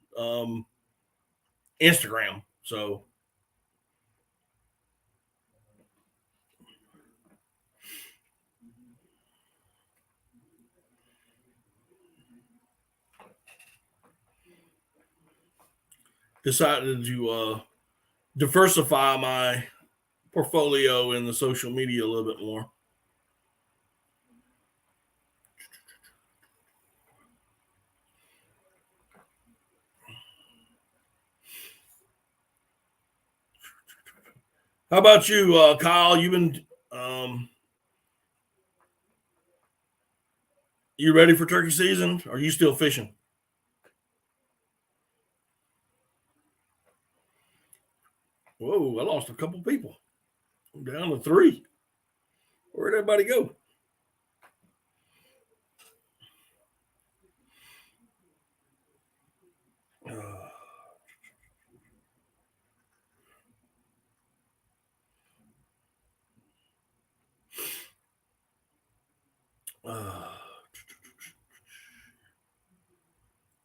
Instagram. So decided to diversify my portfolio in the social media a little bit more. How about you, Kyle? You've been you ready for turkey season? Or are you still fishing? Whoa, I lost a couple people. I'm down to 3. Where'd everybody go?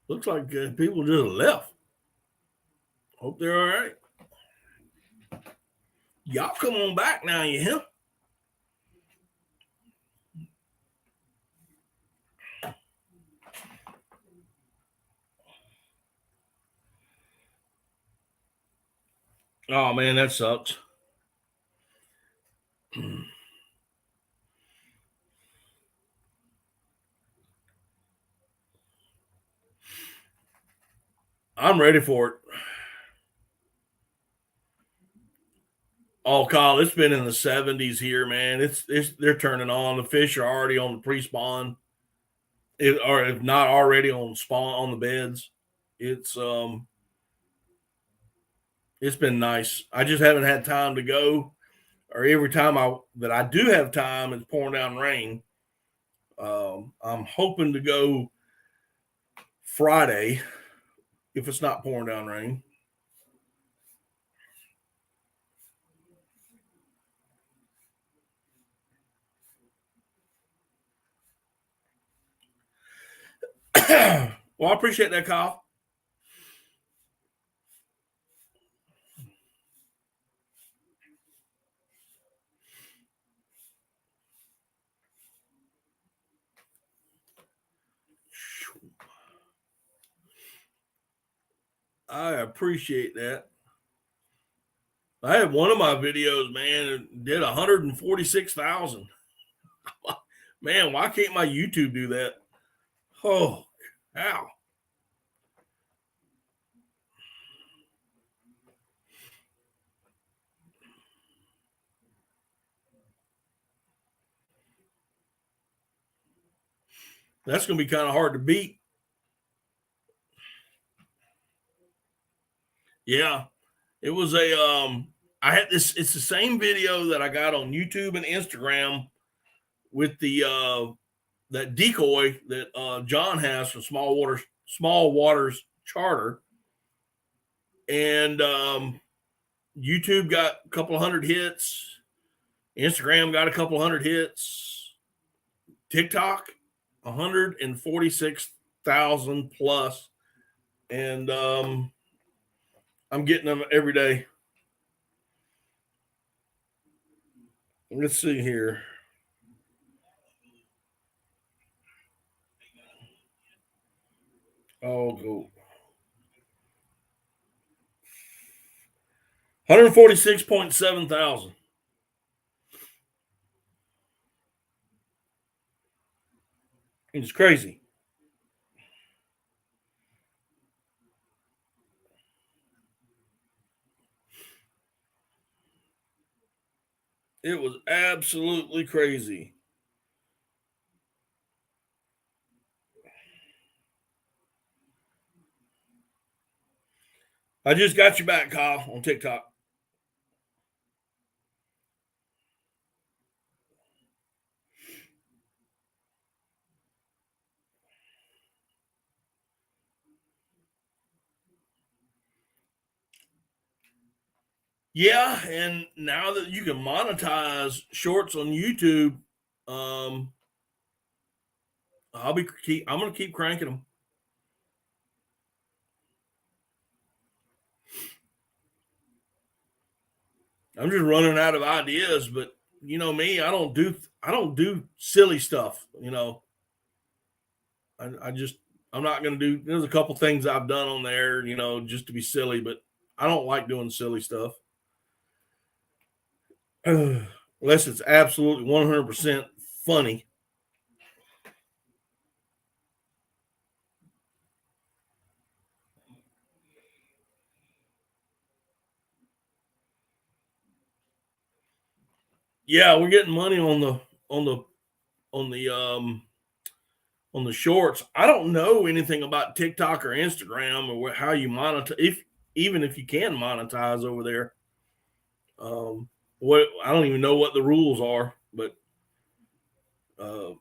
Looks like people just left. Hope they're all right. Y'all come on back now, you hear? Oh man, that sucks. I'm ready for it. Oh, Kyle, it's been in the 70s here, man. It's they're turning on. The fish are already on the pre-spawn, or if not already on spawn on the beds. It's um, it's been nice. I just haven't had time to go, or every time I do have time, it's pouring down rain. I'm hoping to go Friday if it's not pouring down rain. Well, I appreciate that, Kyle. I appreciate that. I had one of my videos, man, it did 146,000. Man, why can't my YouTube do that? Oh, how? That's going to be kind of hard to beat. Yeah, it was a I had this. It's the same video that I got on YouTube and Instagram with the that decoy that John has for Small Waters Charter, and YouTube got a couple of hundred hits. Instagram got a couple of hundred hits. TikTok, 146,000 plus, and I'm getting them every day. Let's see here. Oh, go 146.7 thousand. It's crazy. It was absolutely crazy. I just got you back, Kyle, on TikTok. Yeah, and now that you can monetize shorts on YouTube, um, I'm gonna keep cranking them. I'm just running out of ideas, but you know me, I don't do silly stuff. I just I'm not gonna do. There's a couple things I've done on there, just to be silly, but I don't like doing silly stuff unless it's absolutely 100% funny. Yeah, we're getting money on the on the um on the shorts. I don't know anything about TikTok or Instagram or how you monetize, if even if you can monetize over there. What I don't even know what the rules are, but uh,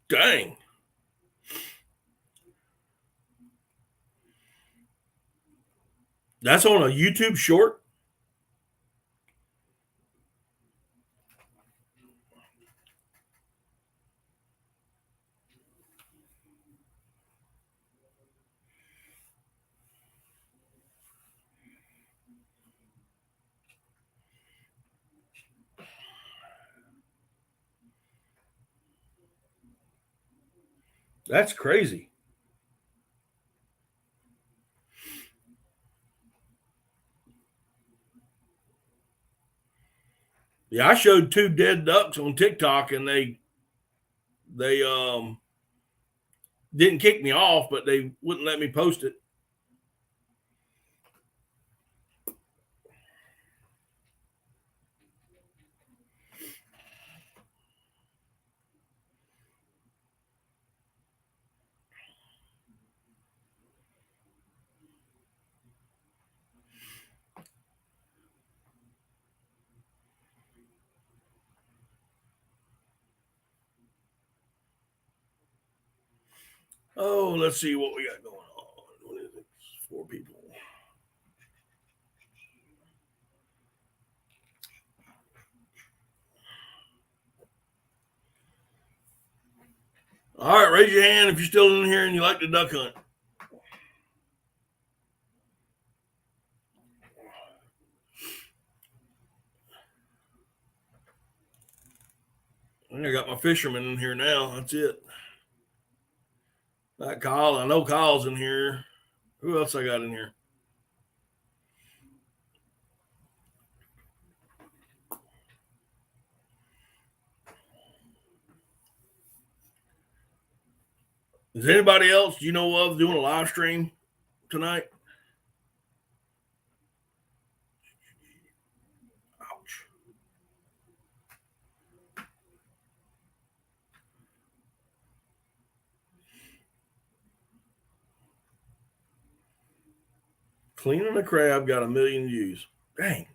dang, that's on a YouTube short. That's crazy. Yeah, I showed 2 dead ducks on TikTok, and they didn't kick me off, but they wouldn't let me post it. Oh, let's see what we got going on. What is it? 4 people. All right, raise your hand if you're still in here and you like to duck hunt. I got my fisherman in here now. That's it. Not Kyle. I know Kyle's in here. Who else I got in here? Is anybody else you know of doing a live stream tonight? Ouch. Cleaning a crab got 1 million views. Dang.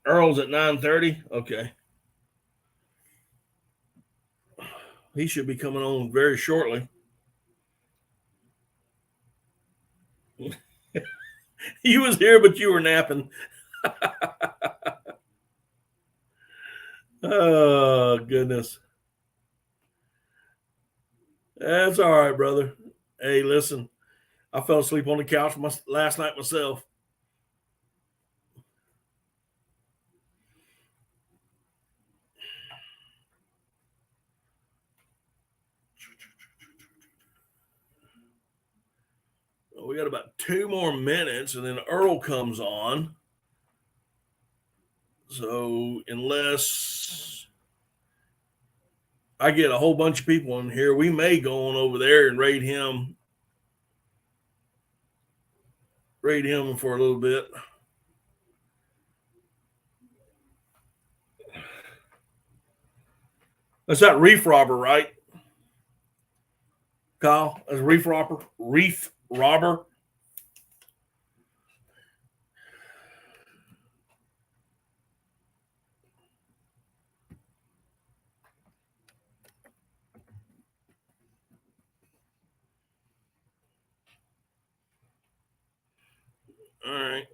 Earl's at 9:30. Okay. He should be coming on very shortly. You was here, but you were napping. Oh, goodness. That's all right, brother. Hey, listen, I fell asleep on the couch last night myself. We got about 2 more minutes, and then Earl comes on. So unless I get a whole bunch of people in here, we may go on over there and raid him for a little bit. That's that reef robber, right? Kyle, that's reef robber. Reef robber. All right.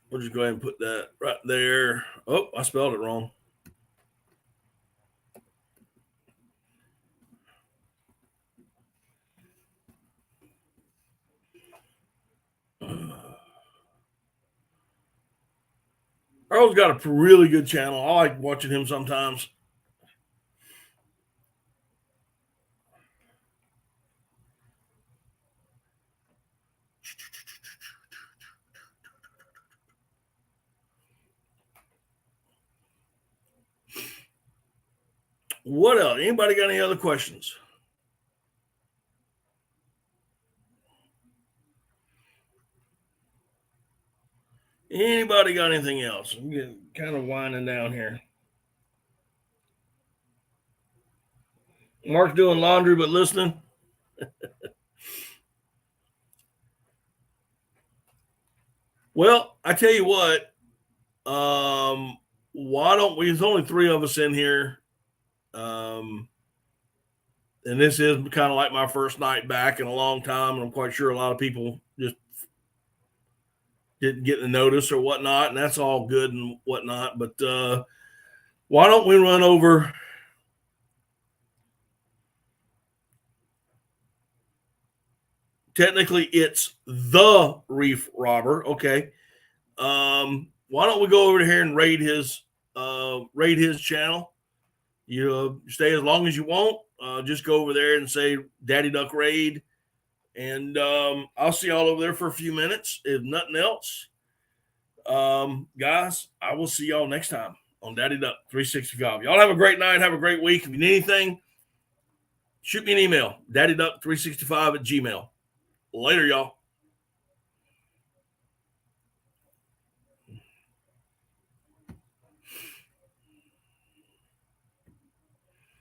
We'll just go ahead and put that right there. Oh, I spelled it wrong. Earl's got a really good channel. I like watching him sometimes. What else? Anybody got any other questions? Anybody got anything else? I'm getting kind of winding down here. Mark's doing laundry but listening. Well, I tell you what. Why don't we? There's only 3 of us in here. And this is kind of like my first night back in a long time, and I'm quite sure a lot of people just didn't get the notice or whatnot, and that's all good and whatnot. But why don't we run over technically it's the Reef Robber. Okay. Why don't we go over here and raid his channel? You stay as long as you want. Just go over there and say Daddy Duck Raid. And I'll see y'all over there for a few minutes. If nothing else, guys, I will see y'all next time on Daddy Duck 365. Y'all have a great night. Have a great week. If you need anything, shoot me an email, daddyduck365 at gmail. Later, y'all.